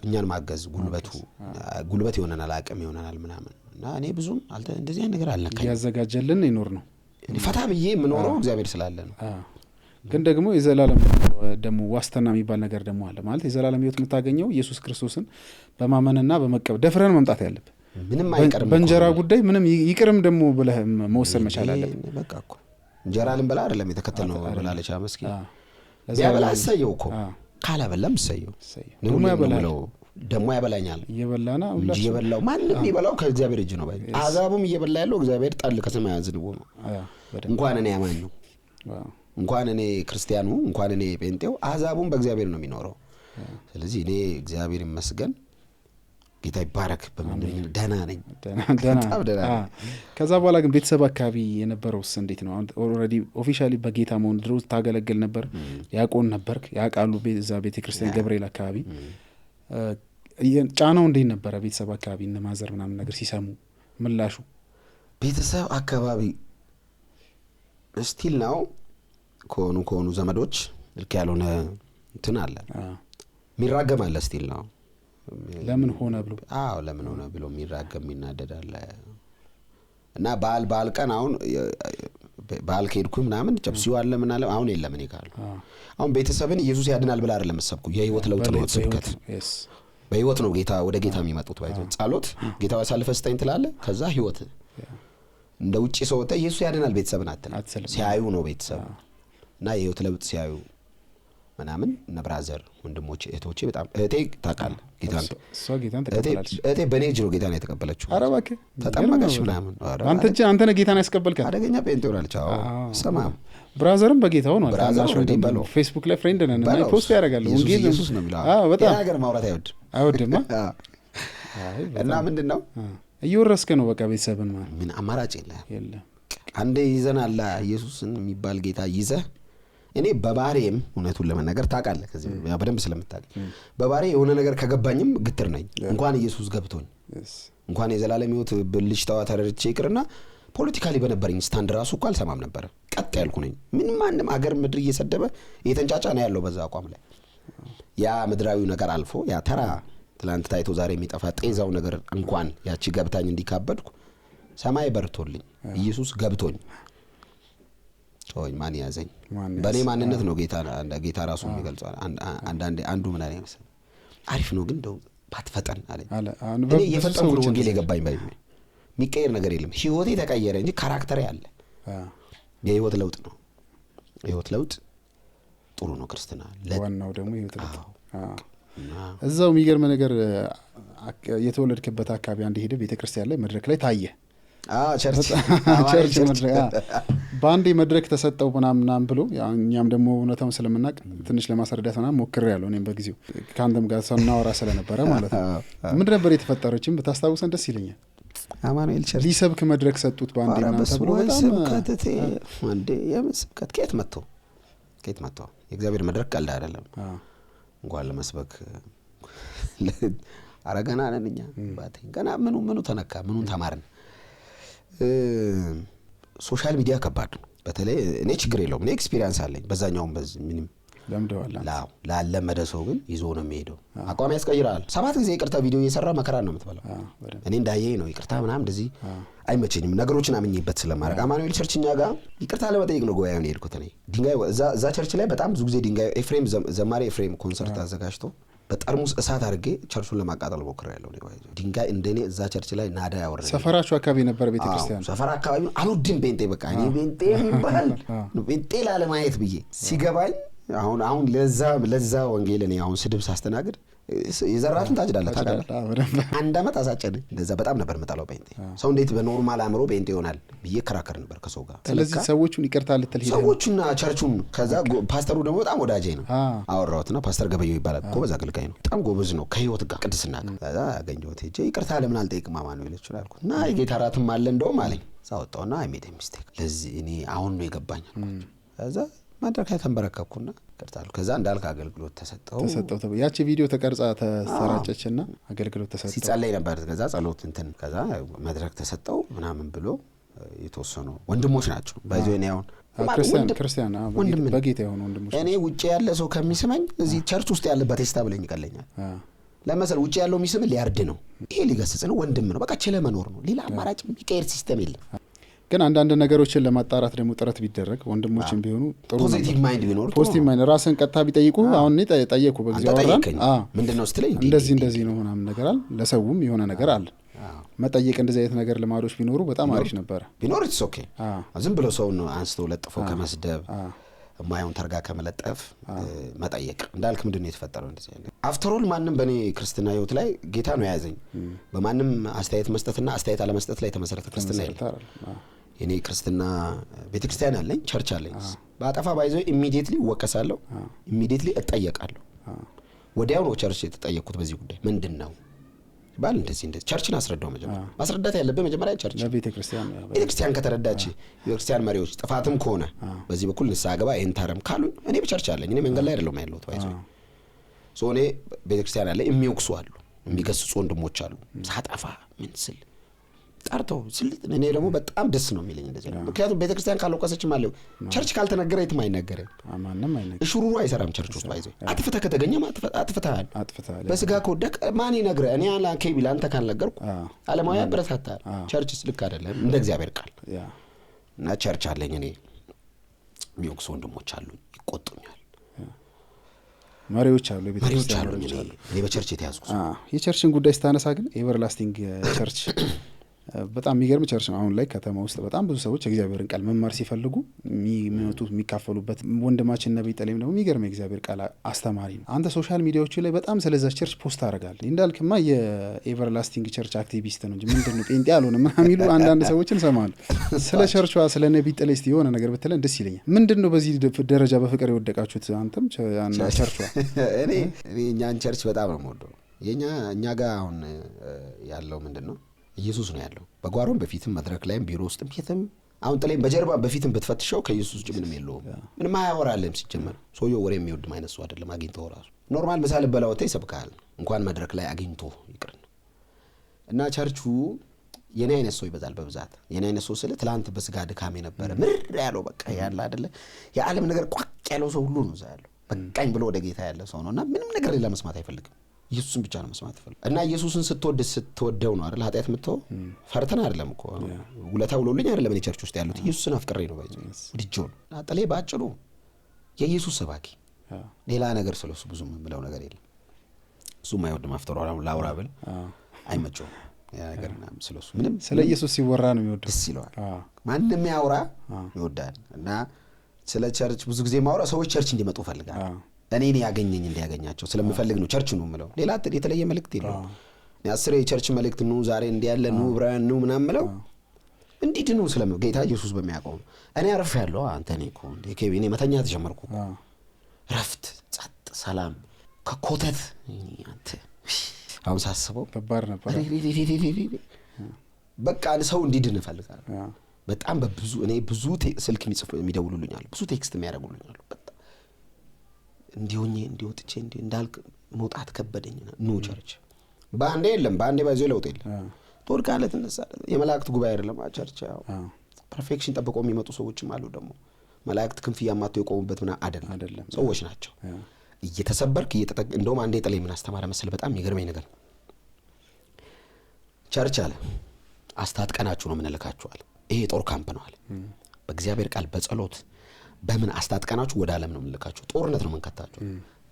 እኛን ማገዝ፣ ጉልበት ይሆነናል፣ አቅም ይሆነናል ምናምን እና እኔ ብዙም እንደዚህ አይነት ነገር አልነካኝ። ያዘጋጀልን ይኖር ነው ፈታ ብዬ የምኖረው እግዚአብሔር ስላለ ነው። ግን ደግሞ የዘላለም ደግሞ ዋስትና የሚባል ነገር ደግሞ አለ። ማለት የዘላለም ህይወት የምታገኘው ኢየሱስ ክርስቶስን በማመንና በመቀበል ደፍረን መምጣት ያለብህ። ምንም አይቀርም። በእንጀራ ጉዳይ ምንም ይቅርም ደግሞ ብለህ መወሰን መቻል አለብህ። በቃ እኮ እንጀራ ልንበላ አይደለም የተከተልነው ብላለች መስኪን። ያበላ እሰየው እኮ ካላበላም እሰየው ደግሞ ያበላኛል። እየበላና እንጂ የበላው ማንም ይበላው ከእግዚአብሔር እጅ ነው። አዛቡም እየበላ ያለው እግዚአብሔር ጣል ከሰማይ አዝንቦ ነው። እንኳን እኔ ያማኝ ነው፣ እንኳን እኔ ክርስቲያኑ፣ እንኳን እኔ ጴንጤው፣ አዛቡም በእግዚአብሔር ነው የሚኖረው። ስለዚህ እኔ እግዚአብሔር ይመስገን፣ ጌታ ይባረክ። በመንደኝ ደህና ነኝ። ከዛ በኋላ ግን ቤተሰብ አካባቢ የነበረውስ እንዴት ነው? ኦልሬዲ ኦፊሻሊ በጌታ መሆን ድሮ ታገለግል ነበር፣ ያቆን ነበርክ፣ ያቃሉ እዛ ቤተክርስቲያን ገብርኤል አካባቢ ጫናው እንዴት ነበረ? ቤተሰብ አካባቢ እነ ማዘር ምናምን ነገር ሲሰሙ ምላሹ? ቤተሰብ አካባቢ ስቲል ነው ከሆኑ ዘመዶች ልክ ያልሆነ እንትን አለ፣ ሚራገም አለ ስቲል ነው። ለምን ሆነ ብሎ ለምን ሆነ ብሎ ሚራገም ይናደዳል። እና በዓል ቀን አሁን በዓል ከሄድኩ ምናምን ጨብሲው አለ ምን አለ አሁን የለም። እኔ ካለ አሁን ቤተሰብን ኢየሱስ ያድናል ብላ አይደለም መስበኩ፣ የህይወት ለውጥ ነው ስብከት። በህይወት ነው ጌታ ወደ ጌታ የሚመጡት። ጸሎት ጌታ ያሳልፈ ስጠኝ ትላለህ፣ ከዛ ህይወት እንደ ውጪ ሰው ወጣ ኢየሱስ ያድናል ቤተሰብን አትልም። ሲያዩ ነው ቤተሰብ እና የህይወት ለውጥ ሲያዩ ምናምን ነብራዘር ወንድሞቼ እህቶቼ በጣም እህቴ ታውቃለህ ጌታን ተቀበለች። እህቴ በኔ እጅ ነው ጌታን የተቀበለችው። ኧረ እባክህ ተጠመቀች ምናምን። አንተ ነህ ጌታን ያስቀበልካት። አደገኛ ጴንጤ ሆናለች። ሰማ ብራዘርም በጌታ ሆኗል። ብራዘር ነው ፌስቡክ ላይ ፍሬንድ ነን እና ፖስት ያደርጋሉ። ወንጌል ኢየሱስ ነው የሚለው። በጣም ነገር ማውራት አይወድም። እና ምንድን ነው እየወረስከ ነው በቃ ቤተሰብን ማለት ምን አማራጭ የለም። አንዴ ይዘናል ኢየሱስን የሚባል ጌታ ይዘህ እኔ በባህሪም እውነቱን ለመናገር ታውቃለህ፣ ከዚህ በደንብ ስለምታውቅ በባህሪ የሆነ ነገር ከገባኝም ግትር ነኝ። እንኳን ኢየሱስ ገብቶኝ እንኳን የዘላለም ህይወት ብልጭ ታዋ ተረድቼ ይቅርና ፖለቲካሊ በነበረኝ ስታንድ ራሱ እኮ አልሰማም ነበር። ቀጥ ያልኩ ነኝ። ምንም ማንም አገር ምድር እየሰደበ እየተንጫጫ ነው ያለው በዛ አቋም ላይ። ያ ምድራዊው ነገር አልፎ ያ ተራ ትላንት ታይቶ ዛሬ የሚጠፋ ጤዛው ነገር እንኳን ያቺ ገብታኝ እንዲካበድኩ ሰማይ በርቶልኝ ኢየሱስ ገብቶኝ ማን ያዘኝ? በኔ ማንነት ነው ጌታ ራሱ የሚገልጸው። አንዱ ምን አለ መሰለኝ አሪፍ ነው ግን እንደው ባትፈጠን አለኝ። እኔ የፈጠንኩት ወንጌል የገባኝ ባይ የሚቀየር ነገር የለም። ህይወቴ ተቀየረ እንጂ ካራክተሬ አለ። የህይወት ለውጥ ነው። የህይወት ለውጥ ጥሩ ነው። ክርስትና ዋናው ደግሞ ህይወት ለውጥ። እዛው የሚገርም ነገር የተወለድክበት አካባቢ አንድ ሄደ ቤተክርስቲያን ላይ መድረክ ላይ ታየ። ቸርች መድረክ በአንዴ መድረክ ተሰጠው ምናምን ብሎ እኛም ደግሞ እውነታውን ስለምናውቅ ትንሽ ለማስረዳት ምናምን ሞክሬያለሁ። እኔም በጊዜው ከአንተም ጋር ስናወራ ስለነበረ ማለት ነው። ምን ነበር የተፈጠረችም ብታስታውሰን ደስ ይለኛል። አማኑኤል ቸርች ሊሰብክ መድረክ ሰጡት በአንዴ ምናምን ተብሎ በጣም ስብከት አንዴ የምስብከት ከየት መጥቶ የእግዚአብሔር መድረክ ቀልድ አይደለም። እንኳን ለመስበክ አረጋና ነን እኛ ባቴ ገና ምኑ ተነካ ምኑን ተማርን። ሶሻል ሚዲያ ከባድ ነው። በተለይ እኔ ችግር የለውም፣ እኔ ኤክስፒሪየንስ አለኝ በዛኛውም በዚህ ምንም ለምደዋል። ላለመደ ሰው ግን ይዞ ነው የሚሄደው። አቋም ያስቀይራል። 7 ጊዜ ይቅርታ ቪዲዮ እየሰራ መከራ ነው የምትበላው። እኔ እንዳየኝ ነው ይቅርታ ምናምን እንደዚህ አይመቸኝም። ነገሮችን አምኜበት ስለማድረግ አማኑኤል ቸርችኛ ጋር ይቅርታ ለመጠየቅ ነው ጉባኤውን የሄድኩት እኔ። ድንጋይ እዛ ቸርች ላይ በጣም ብዙ ጊዜ ድንጋይ ኤፍሬም ዘማሪ ኤፍሬም ኮንሰርት አዘጋጅቶ በጠርሙስ እሳት አድርጌ ቸርቹን ለማቃጠል ሞክሬያለሁ። ድንጋይ እንደኔ እዛ ቸርች ላይ ናዳ ያወረደ። ሰፈራችሁ አካባቢ ነበር ቤተክርስቲያን? ሰፈር አካባቢ አልወድም ጴንጤ። በቃ እኔ ጴንጤ የሚባል ጴንጤ ላለማየት ብዬ ሲገባኝ አሁን ለዛ ወንጌል እኔ አሁን ስድብ ሳስተናግድ የዘራቱን ታጭዳለህ ታውቃለህ። 1 ዓመት አሳጨደኝ። እንደዛ በጣም ነበር የምጠላው ጴንጤ። ሰው እንዴት በኖርማል አእምሮ ጴንጤ ይሆናል ብዬ ከራከር ነበር ከሰው ጋር። ስለዚህ ሰዎቹን ይቅርታ ልትል ሄደህ ሰዎቹና ቸርቹን። ከዛ ፓስተሩ ደግሞ በጣም ወዳጄ ነው። አወራሁትና ፓስተር ገበየው ይባላል። ጎበዝ አገልጋይ ነው። በጣም ጎበዝ ነው ከህይወት ጋር ቅድስና ጋር። ከዛ አገኘሁት ሄጄ ይቅርታ ለምን አልጠይቅም አማኑኤል ይችላል አልኩት እና የጌታ እራትም አለ እንደውም አለኝ። እዛ ወጣሁና አይ ሜድ ሚስቴክ ለዚህ እኔ አሁን ነው የገባኝ አልኳቸው። ከዛ መድረክ ላይ ተንበረከኩና ይቅርታሉ። ከዛ እንዳልክ አገልግሎት ተሰጠው። ያቺ ቪዲዮ ተቀርጻ ተሰራጨችና አገልግሎት ተሰጠው። ሲጸለይ ነበር። ከዛ ጸሎት እንትን ከዛ መድረክ ተሰጠው ምናምን ብሎ የተወሰኑ ወንድሞች ናቸው ባይዘው እኔ አሁን ክርስቲያን በጌታ የሆኑ ወንድሞች። እኔ ውጪ ያለ ሰው ከሚስመኝ እዚህ ቸርች ውስጥ ያለበት ቴስታ ብለኝ ይቀለኛል። ለምሳሌ ውጪ ያለው የሚስም ሊያርድ ነው፣ ይሄ ሊገስጽ ነው፣ ወንድም ነው። በቃ ችለ መኖር ነው። ሌላ አማራጭ የሚቀየር ሲስተም የለም። ግን አንዳንድ ነገሮችን ለማጣራት ደግሞ ጥረት ቢደረግ ወንድሞችን ቢሆኑ ጥሩ ነው። ፖዚቲቭ ማይንድ ቢኖር ፖዚቲቭ ማይንድ ራስን ቀጥታ ቢጠይቁ። አሁን እኔ ጠየቁ በጊዜው አወራን። ምንድነው ስትለኝ እንደዚህ ነው ምናምን ነገር አለ። ለሰውም የሆነ ነገር አለ መጠየቅ። እንደዚህ አይነት ነገር ልማዶች ቢኖሩ በጣም አሪፍ ነበር። ቢኖር ኢትስ ኦኬ። ዝም ብሎ ሰውን አንስተው ለጥፎ ከመስደብ ማየውን ተርጋ ከመለጠፍ መጠየቅ። እንዳልክ ምንድነው የተፈጠረው እንደዚህ አይነት አፍተር ኦል ማንም በእኔ ክርስትና ህይወት ላይ ጌታ ነው የያዘኝ። በማንም አስተያየት መስጠትና አስተያየት አለመስጠት ላይ የተመሰረተ ክርስትና የለም። የኔ ክርስትና ቤተክርስቲያን አለኝ፣ ቸርች አለኝ። ባጠፋ ባይዘው ኢሚዲየትሊ ወቀሳለሁ፣ ኢሚዲየትሊ እጠየቃለሁ። ወዲያው ነው ቸርች የተጠየቅኩት በዚህ ጉዳይ ምንድነው ባል እንደዚህ ቸርችን አስረዳው። መጀመሪያ ማስረዳት ያለበት መጀመሪያ ቸርች ቤተክርስቲያን ከተረዳች ቤተክርስቲያን መሪዎች ጥፋትም ከሆነ በዚህ በኩል ንስሐ ገባ ይሄን ታረም ካሉ እኔ በቸርች አለኝ። እኔ መንገድ ላይ አይደለም ያለሁት ባይዘው እኔ ቤተክርስቲያን አለኝ። የሚወቅሱ አሉ፣ የሚገስጹ ወንድሞች አሉ። ሳጠፋ ምን ስል ጠርተው ስልት እኔ ደግሞ በጣም ደስ ነው የሚለኝ እንደዚህ ነው። ምክንያቱም ቤተክርስቲያን ካልወቀሰች ማለት ቸርች ካልተነገረ የትም አይነገርም። ማንንም አይነገርም። እሹሩሩ አይሰራም ቸርች ውስጥ ባይዘው። አጥፍተህ ከተገኘ አጥፍተሃል። በስጋ ከወደቅ ማን ይነግረ? እኔ አላ ከቢል አንተ ካልነገርኩ ዓለማዊ ያበረታታል። ቸርችስ ልክ አይደለም እንደ እግዚአብሔር ቃል እና ቸርች አለኝ እኔ። የሚወቅሱ ወንድሞች አሉ፣ ይቆጡኛል። መሪዎች አሉ፣ ቤተክርስቲያን አሉ። እኔ በቸርች የተያዝኩ የቸርችን ጉዳይ ስታነሳ ግን ኤቨርላስቲንግ ቸርች በጣም የሚገርም ቸርች ነው። አሁን ላይ ከተማ ውስጥ በጣም ብዙ ሰዎች እግዚአብሔርን ቃል መማር ሲፈልጉ የሚመጡት የሚካፈሉበት። ወንድማችን ነብይ ጠሌም ደግሞ የሚገርም የእግዚአብሔር ቃል አስተማሪ ነው። አንተ ሶሻል ሚዲያዎች ላይ በጣም ስለዛ ቸርች ፖስት አደርጋለህ። እንዳልክማ የኤቨርላስቲንግ ቸርች አክቲቪስት ነው እንጂ ምንድነው ጴንጤ አልሆነ ምናምን የሚሉ አንዳንድ ሰዎችን እሰማለሁ። ስለ ቸርቿ ስለ ነብይ ጠሌ እስቲ የሆነ ነገር ብትለን ደስ ይለኛል። ምንድነው በዚህ ደረጃ በፍቅር የወደቃችሁት አንተም ቸርቿ? እኔ እኛን ቸርች በጣም ነው የምወደው። እኛ ጋር አሁን ያለው ምንድነው ኢየሱስ ነው ያለው። በጓሮም በፊትም መድረክ ላይም ቢሮ ውስጥም የትም አሁን ጥሌም በጀርባ በፊትም ብትፈትሸው ከኢየሱስ ውጭ ምንም የለውም። ምንም አያወራልም። ሲጀመር ሰውየው ወሬ የሚወድ አይነት ሰው አይደለም። አግኝተው ራሱ ኖርማል ምሳሌ በላውተ ይሰብካል እንኳን መድረክ ላይ አግኝቶ ይቅር። እና ቸርቹ የኔ አይነት ሰው ይበዛል በብዛት። የኔ አይነት ሰው ስለ ትላንት በስጋ ድካም የነበረ ምር ያለው በቃ ያለ አይደለ የዓለም ነገር ቋቅ ያለው ሰው ሁሉ ነው እዛ ያለው። በቃኝ ብሎ ወደ ጌታ ያለ ሰው ነውና ምንም ነገር ሌላ መስማት አይፈልግም። ኢየሱስን ብቻ ነው መስማት ይፈልግ። እና ኢየሱስን ስትወደው ነው አይደል ኃጢአት የምትተው። ፈርተን አይደለም እኮ ውለታ ውሎልኝ አይደለም እኔ ቸርች ውስጥ ያሉት ኢየሱስን አፍቅሬ ነው ባይዘው ወድጄው ነው። አጠሌ ባጭሩ የኢየሱስ ሰባኪ፣ ሌላ ነገር ስለሱ ብዙ የምለው ነገር የለም። እሱ ማይወድ ማፍጠሩ ላውራ ብል አይመቸውም። ያ ነገር ስለሱ ምንም ስለ ኢየሱስ ሲወራ ነው የሚወደው፣ ደስ ይለዋል። ማንንም ያውራ ይወዳል። እና ስለ ቸርች ብዙ ጊዜ ማውራ ሰዎች ቸርች እንዲመጡ ፈልጋል። እኔ ያገኘኝ እንዲያገኛቸው ስለምፈልግ ነው ቸርች ነው የምለው። ሌላ የተለየ መልእክት የለውም። አስሬ የቸርች መልእክት ነው ዛሬ እንዲያለ ነው ብራን ነው ምናምን ምለው እንዲድኑ ስለምን ጌታ ኢየሱስ በሚያውቀው እኔ አረፍ ያለው አንተ ነህ እኮ እንዴ ከቢኔ መተኛ ተጀመርኩ። ረፍት፣ ጸጥ፣ ሰላም ከኮተት አንተ አሁን ሳስበው ከባድ ነበር። በቃ ሰው እንዲድን እፈልጋለሁ በጣም በብዙ እኔ ብዙ ስልክ የሚደውሉልኛል፣ ብዙ ቴክስት የሚያደርጉልኛል። እንዲሆኜ እንዲወጥቼ እንዳልክ መውጣት ከበደኝና ኑ ቸርች ባንዴ የለም። ባንዴ ባይዘው ለውጥ የለም። ተወርቃለት እንነሳለን። የመላእክት ጉባኤ አይደለም ቸርች። ያው ፐርፌክሽን ጠብቆ የሚመጡ ሰዎችም አሉ ደግሞ መላእክት ክንፍ እያማቱ የቆሙበት ምናምን አይደለም፣ ሰዎች ናቸው። እየተሰበርክ እንደውም አንዴ ጥሌ ምን አስተማረ መሰለህ? በጣም የሚገርመኝ ነገር ቸርች አለ አስታጥቀናችሁ ነው የምንልካችኋል። ይሄ ጦር ካምፕ ነው አለ። በእግዚአብሔር ቃል በጸሎት በምን አስታጥቀናችሁ ወደ ዓለም ነው የምንልካችሁ። ጦርነት ነው የምንከታችሁ።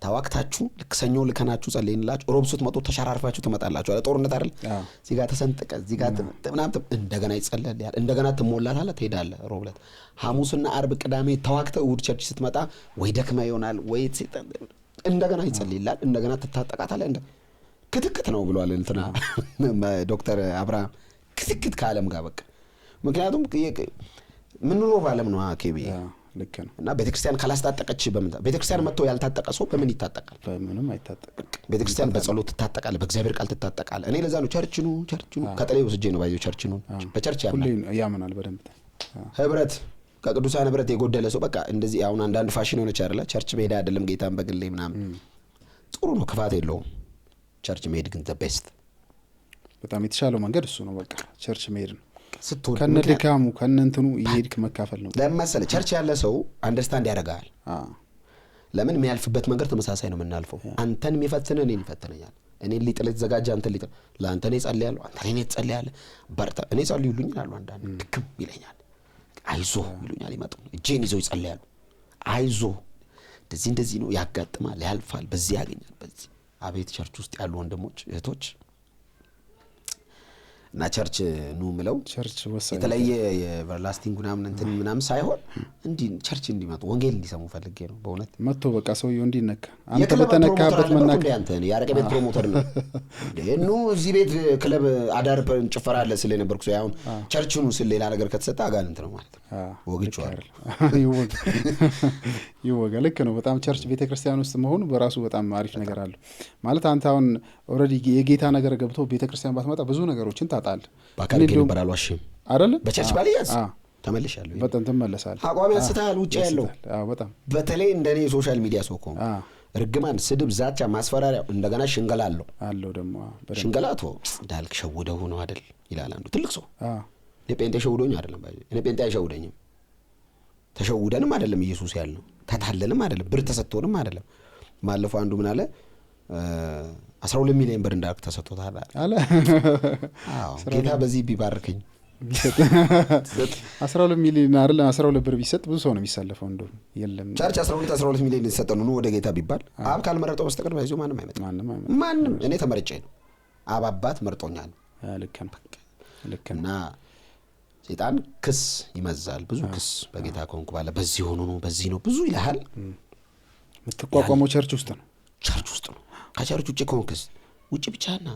ታዋክታችሁ ልክ ሰኞ ልከናችሁ ጸልይንላችሁ ሮብ ስትመጡ ተሸራርፋችሁ ትመጣላችሁ አለ። ጦርነት አይደል? እዚህ ጋር ተሰንጥቀ እዚህ ጋር ምናምን እንደገና ይጸለያል፣ እንደገና ትሞላለህ፣ ትሄዳለህ። ሮብ ዕለት ሐሙስና አርብ ቅዳሜ ተዋክተህ እሑድ ቸርች ስትመጣ ወይ ደክመ ይሆናል ወይ እንደገና ይጸልይላል፣ እንደገና ትታጠቃታለህ። ክትክት ነው ብሏል እንትና ዶክተር አብርሃም። ክትክት ከዓለም ጋር በቃ ምክንያቱም ምን ነው ባለም ነው አኬቢ ልክ ነው። እና ቤተክርስቲያን ካላስታጠቀች በምን ቤተክርስቲያን መጥቶ ያልታጠቀ ሰው በምን ይታጠቃል? በምንም አይታጠቅም። ቤተክርስቲያን በጸሎት ትታጠቃለህ፣ በእግዚአብሔር ቃል ትታጠቃለህ። እኔ ለዛ ነው ቸርች ነው ከጠለይ ወስጄ ነው ባይዘው ቸርች ነው በቸርች ያምናል በደንብ ህብረት ከቅዱሳን ህብረት የጎደለ ሰው በቃ እንደዚህ አሁን አንዳንድ ፋሽን ሆነች አይደለ? ቸርች መሄድ አይደለም ጌታን በግሌ ምናምን ጥሩ ነው፣ ክፋት የለውም። ቸርች መሄድ ግን ዘ ቤስት በጣም የተሻለው መንገድ እሱ ነው። በቃ ቸርች መሄድ ነው ከነድካሙ ከነንትኑ ይሄድክ መካፈል ነው። ለምሳሌ ቸርች ያለ ሰው አንደርስታንድ ያደርጋል። ለምን የሚያልፍበት መንገድ ተመሳሳይ ነው የምናልፈው። አንተን የሚፈትነህ እኔን ይፈትነኛል። እኔን ሊጥል የተዘጋጀ አንተን ሊጥል ለአንተ እኔ ጸልያለሁ፣ አንተ ለእኔ ትጸልያለህ። በርታ እኔ ጸልዩልኝ ይላሉ። አንዳንድ ድክም ይለኛል። አይዞ ይሉኛል። ይመጡ እጄን ይዘው ይጸልያሉ። አይዞ እንደዚህ ነው ያጋጥማል፣ ያልፋል፣ በዚህ ያገኛል፣ በዚህ አቤት ቸርች ውስጥ ያሉ ወንድሞች እህቶች እና ቸርች ነው ምለው ቸርች ወሰነ የተለየ የቨርላስቲንግ ምናምን ሳይሆን እንዲ ቸርች እንዲመጡ ወንጌል እንዲሰሙ ፈልጌ ነው። በእውነት መጥቶ በቃ ሰውየው እንዲነካ አንተ በተነካበት መናከ አንተ ያረቀ ቤት ፕሮሞተር ነው ነው እዚህ ቤት ክለብ አዳር ጭፈራ አለ ስለ ነበርኩ ሰው አሁን ቸርች ነው ስለ ሌላ ነገር ከተሰጣ አጋንንት ነው ማለት ነው። ወግጫው ይወጋ ልክ ነው። በጣም ቸርች ቤተክርስቲያን ውስጥ መሆኑ በራሱ በጣም አሪፍ ነገር አለው ማለት አንተ አሁን ኦሬዲ የጌታ ነገር ገብቶ ቤተክርስቲያን ባትመጣ ብዙ ነገሮችን ታጣል። ባካል ግን በራሏሽም አይደለ? በቸርች ባልያዝ ተመለሻለሁ። በጣም ተመለሳለህ። አቋም ያስታል ውጪ ያለው በጣም በተለይ እንደኔ ሶሻል ሚዲያ ሰው ቆም ርግማን፣ ስድብ፣ ዛቻ፣ ማስፈራሪያ እንደገና ሽንገላ አለው ደግሞ ሽንገላቶ ዳልክ ሸውደው ነው አይደል ይላል አንዱ ትልቅ ሰው። የጴንጤ ሸውዶኝ አይደለም ባይ እኔ ጴንጤ አይሸውደኝም። ተሸውደንም አይደለም ኢየሱስ ያልነው፣ ተታለንም አይደለም፣ ብር ተሰጥቶንም አይደለም። ማለፈው አንዱ ምን አለ 12 ሚሊዮን ብር እንዳልክ ተሰጥቶታል አለ። አዎ ጌታ በዚህ ቢባርከኝ 12 ሚሊዮን አይደለም 12 ብር ቢሰጥ ብዙ ሰው ነው የሚሳለፈው። እንደው የለም ቸርች 12 ሚሊዮን ሊሰጠው ነው ወደ ጌታ ቢባል አብ ካልመረጠው በስተቀር ባይዞ ማንም አይመጣም። ማንም እኔ ተመርጬ ነው አብ አባት መርጦኛል። ልክ ነው። እና ሰይጣን ክስ ይመዛል፣ ብዙ ክስ በጌታ ኮንኩ ባለ በዚህ ሆኖ ነው በዚህ ነው ብዙ ይልሃል። የምትቋቋመው ቸርች ውስጥ ነው። ቸርች ውስጥ ነው። ከቸርች ውጪ ኮንክስ ውጪ ብቻና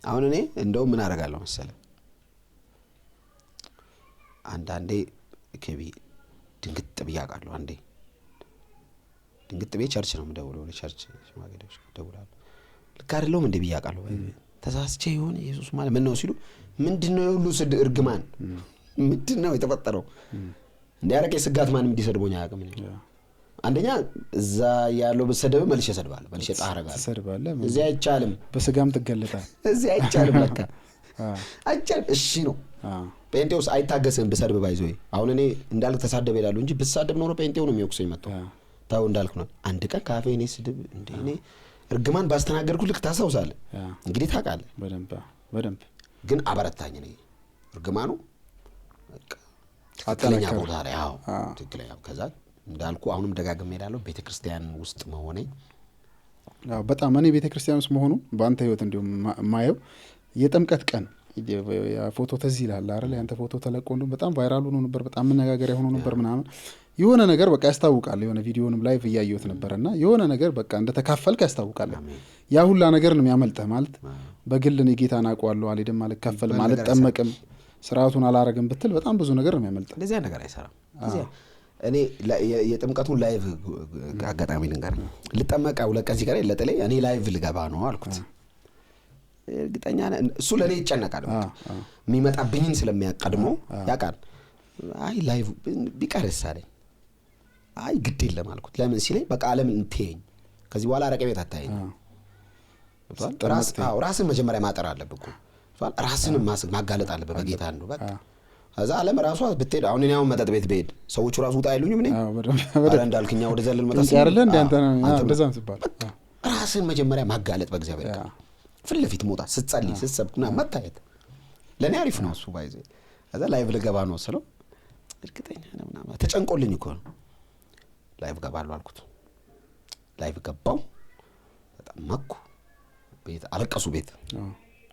አሁን እኔ እንደው ምን አደርጋለሁ መሰለህ አንዳንዴ ከቢ ድንግጥ ብያቃለሁ። አንዴ ድንግጥ ቤ ቸርች ነው የምደውለው ለቸርች ሽማግሌዎች ደውላለሁ። ልክ አይደለሁም እንደ ብያቃለሁ ተሳስቼ ይሆን ኢየሱስ ማለት ምን ነው ሲሉ ምንድነው ሁሉ ስድ እርግማን ምንድነው የተፈጠረው? እንዲያረቀ ስጋት ማንም እንዲሰድቦኝ አያውቅም። አንደኛ እዛ ያለው በሰደበ መልሼ ሰድባለሁ፣ መልሼ ጣራጋለሁ። ሰድባለህ እዚህ አይቻልም፣ በስጋም ትገለጣለህ። እዚህ አይቻልም ለካ አይቻልም። እሺ ነው ጴንጤውስ አይታገስም በሰድብ ባይዞይ። አሁን እኔ እንዳልክ ተሳደበ ይላሉ እንጂ በሳደብ ነው ጴንጤው ነው የሚወቅሰኝ መጥቶ ታው እንዳልክ ነው። አንድ ቀን ካፌ እኔ ስድብ እንደ እኔ እርግማን ባስተናገርኩ ልክ ታሳውሳለህ። እንግዲህ ታውቃለህ በደንብ ግን አበረታኝ ነው እርግማኑ ትክክለኛ ቦታ ላይ አዎ ትክክለኛ። ከዛ እንዳልኩ አሁንም ደጋግሜ እሄዳለሁ ቤተክርስቲያን ውስጥ መሆኔ በጣም እኔ ቤተክርስቲያን ውስጥ መሆኑ በአንተ ህይወት እንዲሁም ማየው የጥምቀት ቀን ፎቶ ተዚህ ይላል አይደል? ያንተ ፎቶ ተለቆ እንደው በጣም ቫይራል ሆኖ ነበር፣ በጣም መነጋገሪያ ሆኖ ነበር ምናምን የሆነ ነገር በቃ ያስታውቃል። የሆነ ቪዲዮንም ላይቭ እያየሁት ነበርና የሆነ ነገር በቃ እንደተካፈልክ ያስታውቃል። ያ ሁላ ነገር ነው የሚያመልጥህ ማለት በግል ነው ጌታን አውቀዋለሁ አልሄድም ማለት ከፈል ማለት ጠመቅም ስርዓቱን አላረግም ብትል በጣም ብዙ ነገር ነው የሚያመልጥህ። እንደዚህ ነገር አይሰራም። እኔ የጥምቀቱን ላይቭ አጋጣሚ ልንገር ልጠመቃ ሁለት ቀን ሲቀረኝ ለጥሌ እኔ ላይቭ ልገባ ነው አልኩት። እርግጠኛ እሱ ለኔ ይጨነቃል የሚመጣብኝን ስለሚያቀድሞ ያውቃል። አይ ላይቭ ቢቀርስ አለኝ። አይ ግድ የለም አልኩት። ለምን ሲለኝ በቃ ዓለም እንትየኝ ከዚህ በኋላ አረቄ ቤት አታየኝ። ራስን መጀመሪያ ማጠር አለብህ እኮ ራስን ማጋለጥ አለብህ በጌታ ነው በቃ ከዛ ዓለም ራሷ ብትሄድ አሁን እኔ አሁን መጠጥ ቤት ብሄድ ሰዎቹ ራሱ ውጣ አይሉኝም። እኔ አረ እንዳልክኛ ወደ ዘለን መጣ አይደለ እንደ አንተ ነው እንደዛ ምትባል ራስን መጀመሪያ ማጋለጥ በእግዚአብሔር ቃል ፊት ለፊት መውጣት ስትጸልይ ስትሰብክና መታየት ለኔ አሪፍ ነው እሱ ባይዘ ከዛ ላይቭ ልገባ ነው ስለው እርግጠኛ ነኝ ምናምን ተጨንቆልኝ እኮ ነው ላይቭ ገባለሁ አልኩት። ላይቭ ገባው በጣም መኩ ቤት አለቀሱ። ቤት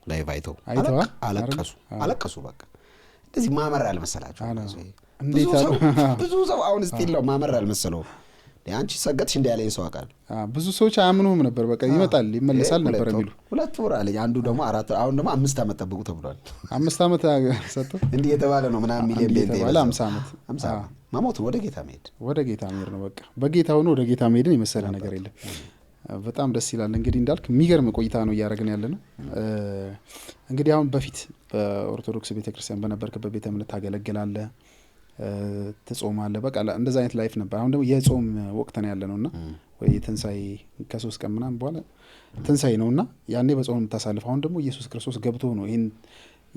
ላይቭ አይተው አለቀሱ በቃ እንደዚህ ማመር አልመሰላቸው ብዙ ሰው አሁን ስቲል ነው ማመር አልመሰለው። አንቺ ሰገድሽ እንደ ያለኝ ሰው አቃል ብዙ ሰዎች አያምኑም ነበር። በቃ ይመጣል ይመለሳል ነበር የሚሉ 2 ወር አለኝ። አንዱ ደግሞ 4 አሁን ደግሞ 5 ዓመት ጠብቁ ተብሏል። 5 ዓመት ሰጥቶ እንዴ የተባለ ነው ምናምን ሚሊዮን ቤት ይባላል። 50 ዓመት ማሞት ወደ ጌታ መሄድ ነው። በቃ በጌታ ሆኖ ወደ ጌታ መሄድን የመሰለ ነገር የለም። በጣም ደስ ይላል። እንግዲህ እንዳልክ የሚገርም ቆይታ ነው እያደረግን ያለ ነው። እንግዲህ አሁን በፊት በኦርቶዶክስ ቤተክርስቲያን በነበርክበት ቤተ እምነት ታገለግላለህ፣ ትጾማለህ። በቃ እንደዛ አይነት ላይፍ ነበር። አሁን ደግሞ የጾም ወቅት ነው ያለ ነውና ወይ ትንሳኤ ከ3 ቀን ምናምን በኋላ ትንሳኤ ነውና ያኔ በጾም የምታሳልፈው። አሁን ደግሞ ኢየሱስ ክርስቶስ ገብቶ ነው ይሄን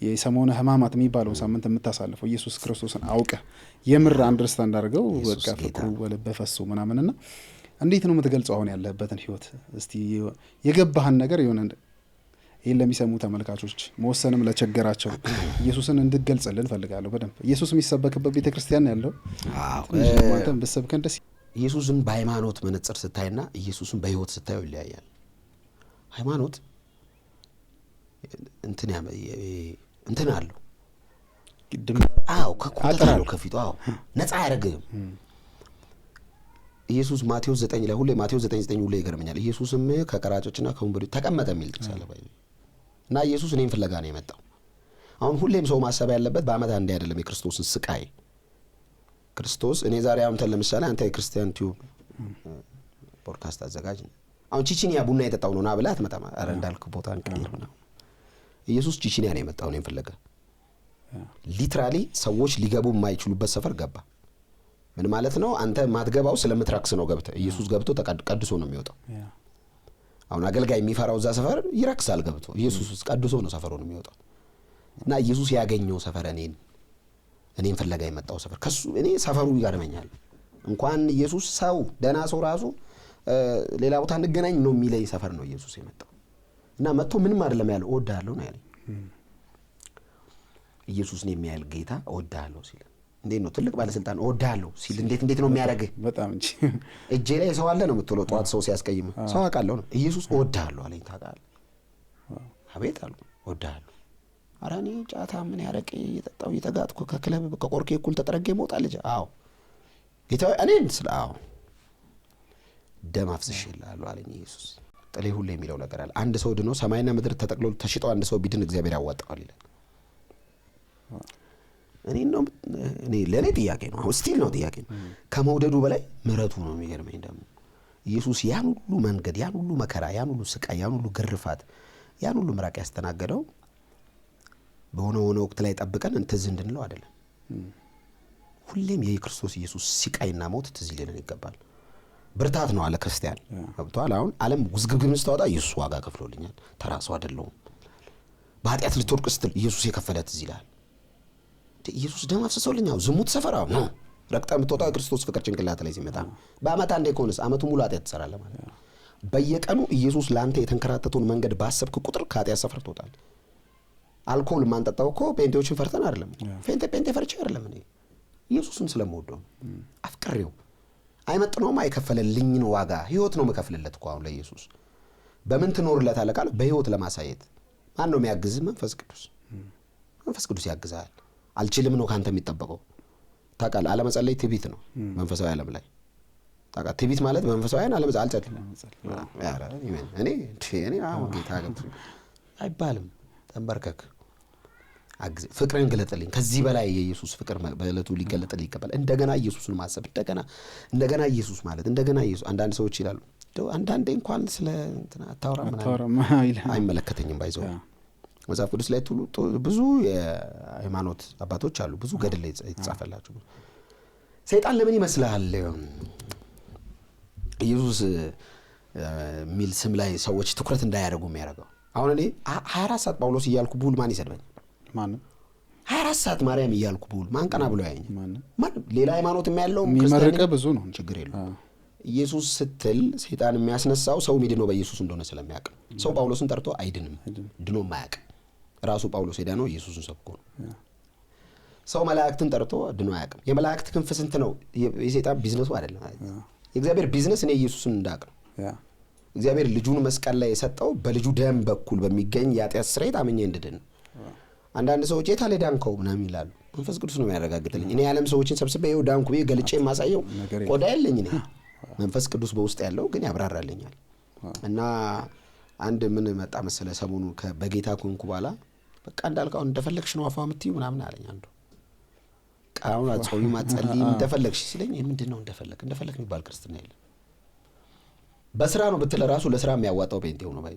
የሰሞነ ሕማማት የሚባለው ሳምንት የምታሳልፈው። ኢየሱስ ክርስቶስን አውቀህ የምር አንደርስታንድ አድርገው በቃ ፍቅሩ በልብህ ፈሶ ምናምንና እንዴት ነው የምትገልጸው አሁን ያለህበትን ህይወት? እስቲ የገባህን ነገር የሆነ ይሄን ለሚሰሙ ተመልካቾች መወሰንም ለቸገራቸው ኢየሱስን እንድትገልጽልን ፈልጋለሁ። በደንብ ኢየሱስ የሚሰበክበት ቤተክርስቲያን ያለው አንተም በሰብከን ደስ ኢየሱስን በሃይማኖት መነጽር ስታይና ኢየሱስን በህይወት ስታየው ይለያያል። ሃይማኖት እንትን አለው ከቁጥጥር ከፊቱ ነፃ አያደርግም። ኢየሱስ ማቴዎስ 9 ላይ ሁሌ ማቴዎስ 9:9 ሁሌ ይገርመኛል። ኢየሱስም ከቀራጮችና ከወንበዴዎች ተቀመጠ የሚል ተሳለ እና ኢየሱስ እኔን ፍለጋ ነው የመጣው። አሁን ሁሌም ሰው ማሰብ ያለበት በአመት አንዴ አይደለም የክርስቶስን ስቃይ። ክርስቶስ እኔ ዛሬ አሁን ለምሳሌ አንተ የክርስቲያን ቲዩብ ፖድካስት አዘጋጅ አሁን ቺቺኒያ ቡና የጠጣው ነው ና ብለህ አትመጣም። አረ እንዳልክ ቦታ እንቀይር ነው። ኢየሱስ ቺቺኒያ ነው የመጣው እኔን ፍለጋ። ሊትራሊ ሰዎች ሊገቡ የማይችሉበት ሰፈር ገባ። ምን ማለት ነው? አንተ ማትገባው ስለምትራክስ ነው። ኢየሱስ ገብቶ ተቀድሶ ነው የሚወጣው። አሁን አገልጋይ የሚፈራው እዛ ሰፈር ይረክሳል ገብቶ። ኢየሱስ ቀድሶ ነው ሰፈሩን የሚወጣው። እና ኢየሱስ ያገኘው ሰፈር እኔን ፍለጋ የመጣው ሰፈር ከሱ እኔ ሰፈሩ ይገርመኛል። እንኳን ኢየሱስ ሰው ደና ሰው ራሱ ሌላ ቦታ እንገናኝ ነው የሚለይ ሰፈር ነው ኢየሱስ የመጣው። እና መጥቶ ምንም አይደለም ያለው እወድሃለሁ ነው ያለኝ። ኢየሱስን የሚያህል ጌታ እወድሃለሁ ሲል እንዴት ነው ትልቅ ባለስልጣን እወድሃለሁ ሲል እንዴት ነው የሚያደርግህ? በጣም እንጂ እጄ ላይ ሰው አለ ነው የምትለው። ጠዋት ሰው ሲያስቀይም ሰው አውቃለሁ ነው። ኢየሱስ እወድሃለሁ አለኝ። ታውቃለህ? አቤት አልኩ። እወድሃለሁ። ኧረ እኔ ጫታ ምን ያረቄ እየጠጣሁ እየተጋጥኩ ከክለብ ከቆርኬ እኩል ተጠረጌ መውጣ ልጅ ጌታ እኔን ደም አፍስሼልሃለሁ አለኝ ኢየሱስ። ጥሌ ሁሌ የሚለው ነገር አለ። አንድ ሰው ድኖ ሰማይና ምድር ተጠቅልሎ ተሽጦ አንድ ሰው ቢድን እግዚአብሔር ያዋጣዋል ይላል። እኔ ለኔ ጥያቄ ነው። አሁን ስቲል ነው ጥያቄ ነው። ከመውደዱ በላይ ምሕረቱ ነው የሚገርመኝ። ደግሞ ኢየሱስ ያን ሁሉ መንገድ፣ ያን ሁሉ መከራ፣ ያን ሁሉ ስቃይ፣ ያን ሁሉ ግርፋት፣ ያን ሁሉ ምራቅ ያስተናገደው በሆነ ወቅት ላይ ጠብቀን እንትዝ እንድንለው አይደለም። ሁሌም የክርስቶስ ኢየሱስ ስቃይና ሞት ትዝ ሊለን ይገባል። ብርታት ነው አለ ክርስቲያን። ገብቷል? አሁን ዓለም ውዝግብግብ ስተወጣ ኢየሱስ ዋጋ ከፍሎልኛል፣ ተራሱ አይደለሁም። በኃጢአት ልትወድቅ ስትል ኢየሱስ የከፈለ ትዝ ይላል። ኢየሱስ ደም አፍስሶልኛል። ዝሙት ሰፈራው ነው ረክጣ የምትወጣው ክርስቶስ ፍቅር ጭንቅላት ላይ ሲመጣ በአመት አንዴ ከሆነስ አመቱ ሙሉ ኃጢአት ትሰራለህ ማለት ነው። በየቀኑ ኢየሱስ ላንተ የተንከራተተውን መንገድ ባሰብክ ቁጥር ከኃጢአት ሰፈር ትወጣለህ። አልኮል ማንጠጣው እኮ ጴንጤዎችን ፈርተን አይደለም። ጴንጤ ፈርቼ አይደለም። እኔ ኢየሱስን ስለምወደው አፍቅሬው አይመጥነውም። አይከፈለልኝን ዋጋ ህይወት ነው መከፍልለት እኮ አሁን ለኢየሱስ በምን ትኖርለታለህ ካለ በህይወት ለማሳየት ማን ነው የሚያግዝ? መንፈስ ቅዱስ ያግዛል። አልችልም ነው ካንተ የሚጠበቀው። ታውቃለህ? አለመጸለይ ትዕቢት ነው መንፈሳዊ ዓለም ላይ። ታውቃለህ? ትዕቢት ማለት መንፈሳዊ ዓለም አልጸልይም እኔ አሁን ጌታ አይባልም። ተንበርከክ አግዝ፣ ፍቅርን ግለጥልኝ። ከዚህ በላይ የኢየሱስ ፍቅር በእለቱ ሊገለጥልኝ ይገባል። እንደገና ኢየሱስን ማሰብ፣ እንደገና ኢየሱስ ማለት እንደገና ኢየሱስ። አንዳንድ ሰዎች ይላሉ አንዳንዴ እንኳን ስለ እንትና አታወራም አይመለከተኝም ባይዘው። መጽሐፍ ቅዱስ ላይ ብዙ የሃይማኖት አባቶች አሉ፣ ብዙ ገድል ላይ የተጻፈላቸው። ሰይጣን ለምን ይመስልሃል ኢየሱስ ሚል ስም ላይ ሰዎች ትኩረት እንዳያደርጉ የሚያደርገው? አሁን እኔ 24 ሰዓት ጳውሎስ እያልኩ ቡል ማን ይሰድበኝ? ማን 24 ሰዓት ማርያም እያልኩ ብውል ማን ቀና ብሎ ያየኝ? ማንም ሌላ ሃይማኖት ያለው የሚመርቀ ብዙ ነው፣ ችግር የለውም። ኢየሱስ ስትል ሰይጣን የሚያስነሳው ሰው የሚድነው በኢየሱስ እንደሆነ ስለሚያውቅ ነው። ሰው ጳውሎስን ጠርቶ አይድንም፣ ድኖ ማያውቅ ራሱ ጳውሎስ ሄዳነው ኢየሱስን ሰብኮ ነው። ሰው መላእክትን ጠርቶ ድኖ አያውቅም። የመላእክት ክንፍ ስንት ነው? የሰይጣን ቢዝነሱ አይደለም። የእግዚአብሔር ቢዝነስ እኔ ኢየሱስን እንዳውቅ ነው። እግዚአብሔር ልጁን መስቀል ላይ የሰጠው በልጁ ደም በኩል በሚገኝ የኃጢአት ስርየት አምኜ እንድድን። አንዳንድ ሰዎች የት አለ ዳንከው ምናምን ይላሉ። መንፈስ ቅዱስ ነው የሚያረጋግጥልኝ። እኔ የዓለም ሰዎችን ሰብስቤ ይኸው ዳንኩ ብዬ ገልጬ የማሳየው ቆዳ የለኝ እኔ። መንፈስ ቅዱስ በውስጥ ያለው ግን ያብራራልኛል። እና አንድ ምን መጣ መሰለ ሰሞኑ በጌታ ኮንኩ በኋላ በቃ እንዳልከው እንደፈለግሽ ነው አፋ የምትዩ ምናምን አለኝ አንዱ። ቃሉን አጽውይ ማጸልይ እንደፈለግሽ ሲለኝ ምንድን ነው እንደፈለግ የሚባል ክርስትና የለም። በስራ ነው ብትል ራሱ ለስራ የሚያዋጣው ጴንጤው ነው ባይ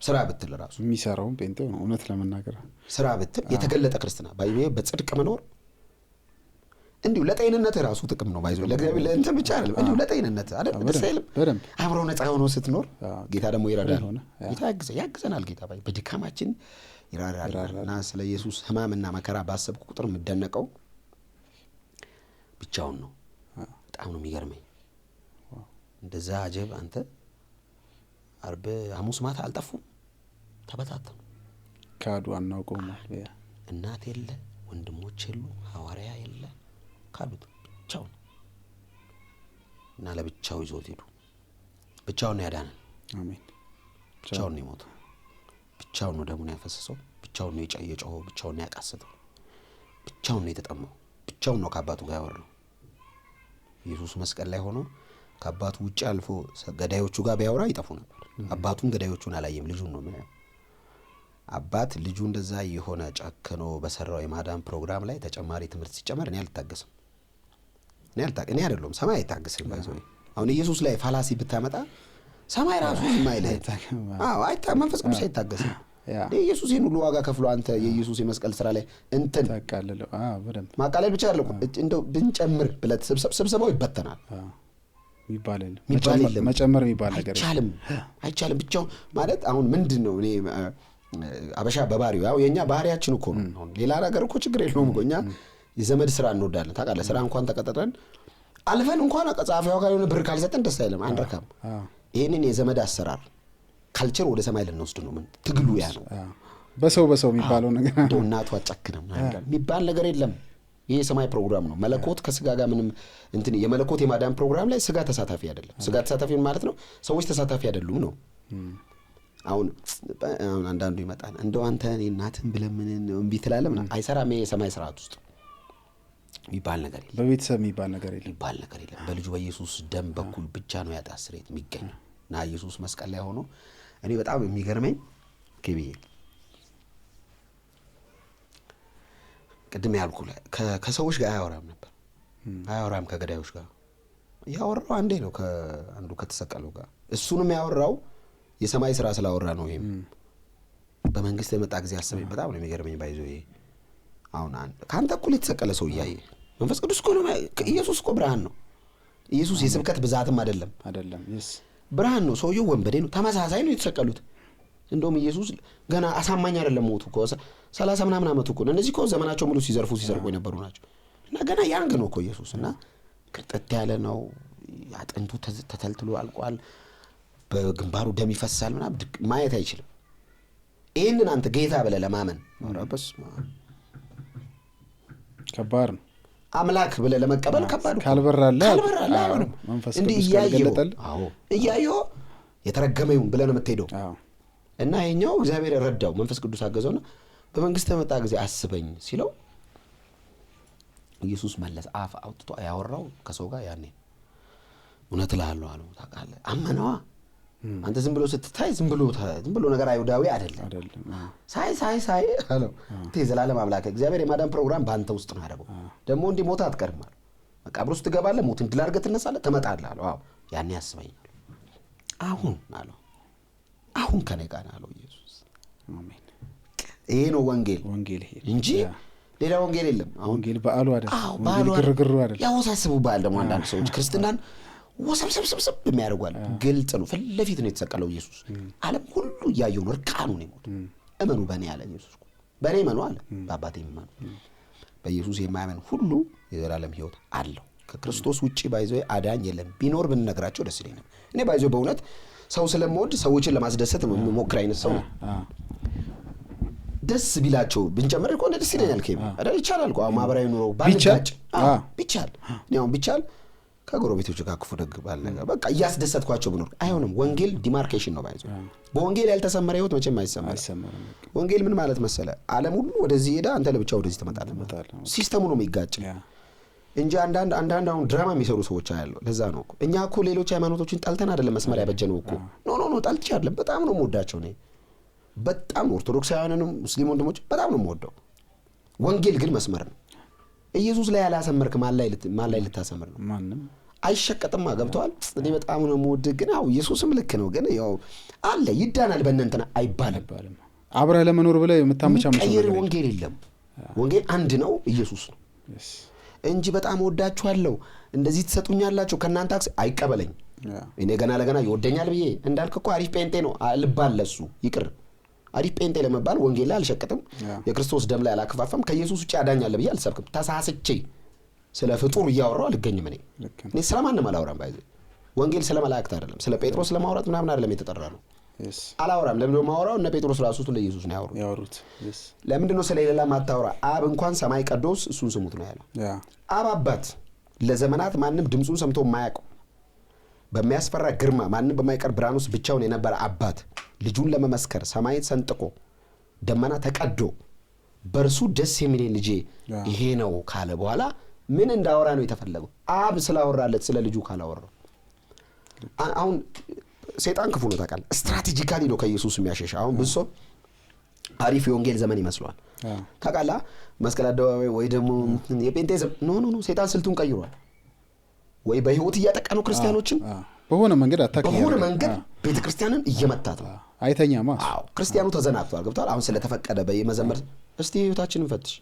ስራ ብትል ራሱ የሚሰራው ጴንጤው ነው። እውነት ለመናገር ስራ ብትል የተገለጠ ክርስትና ባይ በጽድቅ መኖር እንዲሁ ለጤንነት ራሱ ጥቅም ነው። ባይዞ ለእግዚአብሔር ለእንትን ብቻ አይደለም፣ እንዲሁ ለጤንነት አይደል? ደስ አይልም? አእምሮ ነፃ ሆኖ ስትኖር ጌታ ደግሞ ይረዳል። ጌታ ያግዘናል። ጌታ ባይ በድካማችን ይራራል። እና ስለ ኢየሱስ ሕማምና መከራ ባሰብኩ ቁጥር የምደነቀው ብቻውን ነው። በጣም ነው የሚገርመኝ። እንደዛ አጀብ አንተ አርብ ሐሙስ ማታ አልጠፉም፣ ተበታተኑ፣ ካዱ፣ አናውቀውም። እናት የለ፣ ወንድሞች የሉ፣ ሐዋርያ የለ፣ ካዱት ብቻውን እና ለብቻው ይዞት ሄዱ። ብቻውን ነው ያዳነን። አሜን። ብቻውን ነው የሞተው፣ ብቻውን ነው ደሙን ያፈሰሰው፣ ብቻውን ነው የጮኸው፣ ብቻውን ነው ያቃሰተው፣ ብቻውን ነው የተጠማው፣ ብቻውን ነው ከአባቱ ጋር ያወራው። ኢየሱስ መስቀል ላይ ሆኖ ከአባቱ ውጭ አልፎ ገዳዮቹ ጋር ቢያወራ ይጠፉ ነበር። አባቱን ገዳዮቹን አላየም፣ ልጁን ነው የሚያየው። አባት ልጁ እንደዛ የሆነ ጨክኖ በሰራው የማዳን ፕሮግራም ላይ ተጨማሪ ትምህርት ሲጨመር እኔ አልታገስም። እኔ አይደለም ሰማይ አይታገስም። ባይዘው አሁን ኢየሱስ ላይ ፋላሲ ብታመጣ ሰማይ ራሱ የማይልህ መንፈስ ቅዱስ አይታገስም። ኢየሱስ ይህን ሁሉ ዋጋ ከፍሎ አንተ የኢየሱስ የመስቀል ስራ ላይ እንትን ማቃለል ብቻ አይደለም እንደው ብንጨምር ብለት ስብሰባው ይበተናል። መጨመር የሚባል ነገር አይቻልም። ብቻው ማለት አሁን ምንድን ነው እኔ አበሻ በባህሪው ያው የኛ ባህሪያችን እኮ ነው። አሁን ሌላ ነገር እኮ ችግር የለውም እኮ እኛ የዘመድ ስራ እንወዳለን። ታውቃለህ፣ ስራ እንኳን ተቀጥረን አልፈን እንኳን ጸሐፊው ጋር የሆነ ብር ካልሰጠን ደስ አይልም፣ አንረካም። ይህንን የዘመድ አሰራር ካልቸር ወደ ሰማይ ልንወስድ ነው። ምን ትግሉ ያ ነው። በሰው የሚባለው ነገር እንደው እናቱ አጨክነም የሚባል ነገር የለም። ይሄ የሰማይ ፕሮግራም ነው። መለኮት ከስጋ ጋር ምንም እንትን የመለኮት የማዳን ፕሮግራም ላይ ስጋ ተሳታፊ አይደለም። ስጋ ተሳታፊ ማለት ነው ሰዎች ተሳታፊ አይደሉም ነው። አሁን አንዳንዱ ይመጣል እንደው አንተ እኔ እናትን ብለህ ምን እምቢ ትላለህ ምናምን አይሰራም። ይሄ የሰማይ ስርዓት ውስጥ የሚባል ነገር የለም። በቤተሰብ የሚባል ነገር የለም። በልጁ በኢየሱስ ደም በኩል ብቻ ነው የኃጢአት ስርየት የሚገኘው። እና ኢየሱስ መስቀል ላይ ሆኖ እኔ በጣም የሚገርመኝ ከብዬ ቅድም ያልኩ ላይ ከሰዎች ጋር አያወራም ነበር። አያወራም ከገዳዮች ጋር ያወራው አንዴ ነው ከአንዱ ከተሰቀለው ጋር። እሱንም ያወራው የሰማይ ስራ ስላወራ ነው። ይሄም በመንግስት የመጣ ጊዜ አስበኝ። በጣም ነው የሚገርመኝ። ባይዞ ይሄ አሁን ከአንተ እኩል የተሰቀለ ሰው እያየ መንፈስ ቅዱስ እኮ ነው። ኢየሱስ እኮ ብርሃን ነው። ኢየሱስ የስብከት ብዛትም አይደለም። ብርሃን ነው። ሰውየው ወንበዴ ነው። ተመሳሳይ ነው የተሰቀሉት። እንደውም ኢየሱስ ገና አሳማኝ አይደለም ሞቱ እኮ 30 ምናምን ዓመቱ እኮ ነው። እነዚህ እኮ ዘመናቸው ሙሉ ሲሰርቁ የነበሩ ናቸው። እና ገና ያንግ ነው እኮ ኢየሱስ። እና ቅጥት ያለ ነው። አጥንቱ ተተልትሎ አልቋል። በግንባሩ ደም ይፈሳል ምናምን ማየት አይችልም። ይህንን አንተ ጌታ ብለህ ለማመን ከባድ ነው። አምላክ ብለህ ለመቀበል ከባድ ነው። ካልበራለህ አይሆንም። እንዲህ እያየሁ የተረገመ ይሁን ብለህ ነው የምትሄደው። እና ይሄኛው እግዚአብሔር ረዳው፣ መንፈስ ቅዱስ አገዘውና በመንግስት የመጣ ጊዜ አስበኝ ሲለው ኢየሱስ መለስ አፍ አውጥቶ ያወራው ከሰው ጋር ያኔ እውነት እልሃለሁ አለው። ታውቃለህ አመነዋ። አንተ ዝም ብሎ ስትታይ ዝም ብሎ ነገር አይሁዳዊ አይደለም። ሳይ አለው ዘላለም አምላክ እግዚአብሔር የማዳን ፕሮግራም በአንተ ውስጥ ነው ያደረገው። ደግሞ እንዲህ ሞት አትቀርም አለው። መቃብር ውስጥ ትገባለህ፣ ሞትን ድል አድርገህ ትነሳለህ፣ ትመጣለህ አለው። አዎ ያኔ አስበኝ አሁን አለው። አሁን ከኔ ጋር አለው ኢየሱስ። አሜን። ይሄ ነው ወንጌል እንጂ ሌላ ወንጌል የለም። አሁን ወንጌል በዓሉ አይደለም። ወንጌል ግርግሩ አይደለም። ያወሳስቡባል ደግሞ አንዳንድ ሰዎች ክርስትናን ወሰብሰብ የሚያደርጓል። ግልጽ ነው። ፊት ለፊት ነው የተሰቀለው ኢየሱስ። ዓለም ሁሉ እያየው ነው። እርቃኑ ነው የሞተው። እመኑ በእኔ ያለ ኢየሱስ በእኔ እመኑ አለ፣ በአባቴ እመኑ። በኢየሱስ የማያምን ሁሉ የዘላለም ሕይወት አለው። ከክርስቶስ ውጪ ባይዘው አዳኝ የለም። ቢኖር ብንነግራቸው ደስ ይለኛል። እኔ ባይዘው በእውነት ሰው ስለምወድ ሰዎችን ለማስደሰት ሞክር አይነት ሰው ነው። ደስ ቢላቸው ብንጨምር እኮ ደስ ይለኛል። ከይም አይደል? ይቻላል እኮ ማህበራዊ ኑሮ ባንጋጭ ቢቻል ነው ቢቻል ከጎረቤቶች ጋር ክፉ ደግ ባል ነገር በቃ እያስደሰትኳቸው ብኖር አይሆንም። ወንጌል ዲማርኬሽን ነው ባይዘው። በወንጌል ያልተሰመረ ሕይወት መቼም አይሰማም። ወንጌል ምን ማለት መሰለ? ዓለም ሁሉ ወደዚህ ሄዳ አንተ ለብቻ ወደዚህ ትመጣለህ። ሲስተሙ ነው የሚጋጭ እንጂ አንዳንድ አሁን ድራማ የሚሰሩ ሰዎች አያለሁ። ለዛ ነው እኮ እኛ እኮ ሌሎች ሃይማኖቶችን ጠልተን አይደለም መስመር ያበጀነው እኮ። ኖ ጠልቼ አይደለም። በጣም ነው የምወዳቸው እኔ በጣም ኦርቶዶክሳውያንንም ሙስሊም ወንድሞች በጣም ነው የምወደው። ወንጌል ግን መስመር ነው። ኢየሱስ ላይ ያላሰመርክ ማን ላይ ልታሰምር ነው? ማንም አይሸቀጥማ። ገብተዋል። እኔ በጣም ነው የምወድህ ግን አው ኢየሱስም ልክ ነው ግን ያው አለ ይዳናል በእነንተና አይባልም። አብረህ ለመኖር ብለህ የምታመቻመው ቀይር ወንጌል የለም። ወንጌል አንድ ነው፣ ኢየሱስ ነው እንጂ በጣም ወዳችኋለሁ እንደዚህ ትሰጡኛላችሁ ከናንተ አይቀበለኝ። እኔ ገና ለገና ይወደኛል ብዬ እንዳልክ እኮ አሪፍ ጴንጤ ነው ልባል ለሱ ይቅር። አሪፍ ጴንጤ ለመባል ወንጌል ላይ አልሸቀጥም፣ የክርስቶስ ደም ላይ አላከፋፋም፣ ከኢየሱስ ውጪ አዳኛለ ብዬ አልሰብክም። ተሳስቼ ስለ ፍጡር እያወራው አልገኝም። እኔ ስለማንም አላወራም። ባይዘ ወንጌል ስለ መላእክት አይደለም፣ ስለ ጴጥሮስ ለማውራት ምናምን አይደለም የተጠራ ነው። አላወራም። ለምን ነው ማወራው? እነ ጴጥሮስ ራሱ ስለ ኢየሱስ ነው ያወሩት። ለምንድን ነው ስለሌላ ማታወራ? አብ እንኳን ሰማይ ቀዶስ እሱን ስሙት ነው ያለው። አብ አባት ለዘመናት ማንም ድምፁን ሰምቶ የማያውቀው በሚያስፈራ ግርማ ማንም በማይቀር ብርሃን ውስጥ ብቻውን የነበረ አባት ልጁን ለመመስከር ሰማይን ሰንጥቆ ደመና ተቀዶ በእርሱ ደስ የሚለኝ ልጄ ይሄ ነው ካለ በኋላ ምን እንዳወራ ነው የተፈለገው? አብ ስላወራለት ስለ ልጁ ካላወራው አሁን ሰይጣን ክፉ ነው ታውቃለህ። ስትራቴጂካሊ ነው ከኢየሱስ የሚያሸሽ። አሁን ብዙ ሰው አሪፍ የወንጌል ዘመን ይመስለዋል ታውቃለህ። መስቀል አደባባይ ወይ ደግሞ የጴንጤ ኖ ሰይጣን ስልቱን ቀይሯል። ወይ በህይወት እያጠቃ ነው ክርስቲያኖችን በሆነ መንገድ አታውቂ በሆነ መንገድ ቤተክርስቲያንን እየመታት ነው። አይተኛማ። አዎ ክርስቲያኑ ተዘናግቷል። ገብቷል። አሁን ስለተፈቀደ በየመዘመር እስቲ ህይወታችንን ፈትሽ።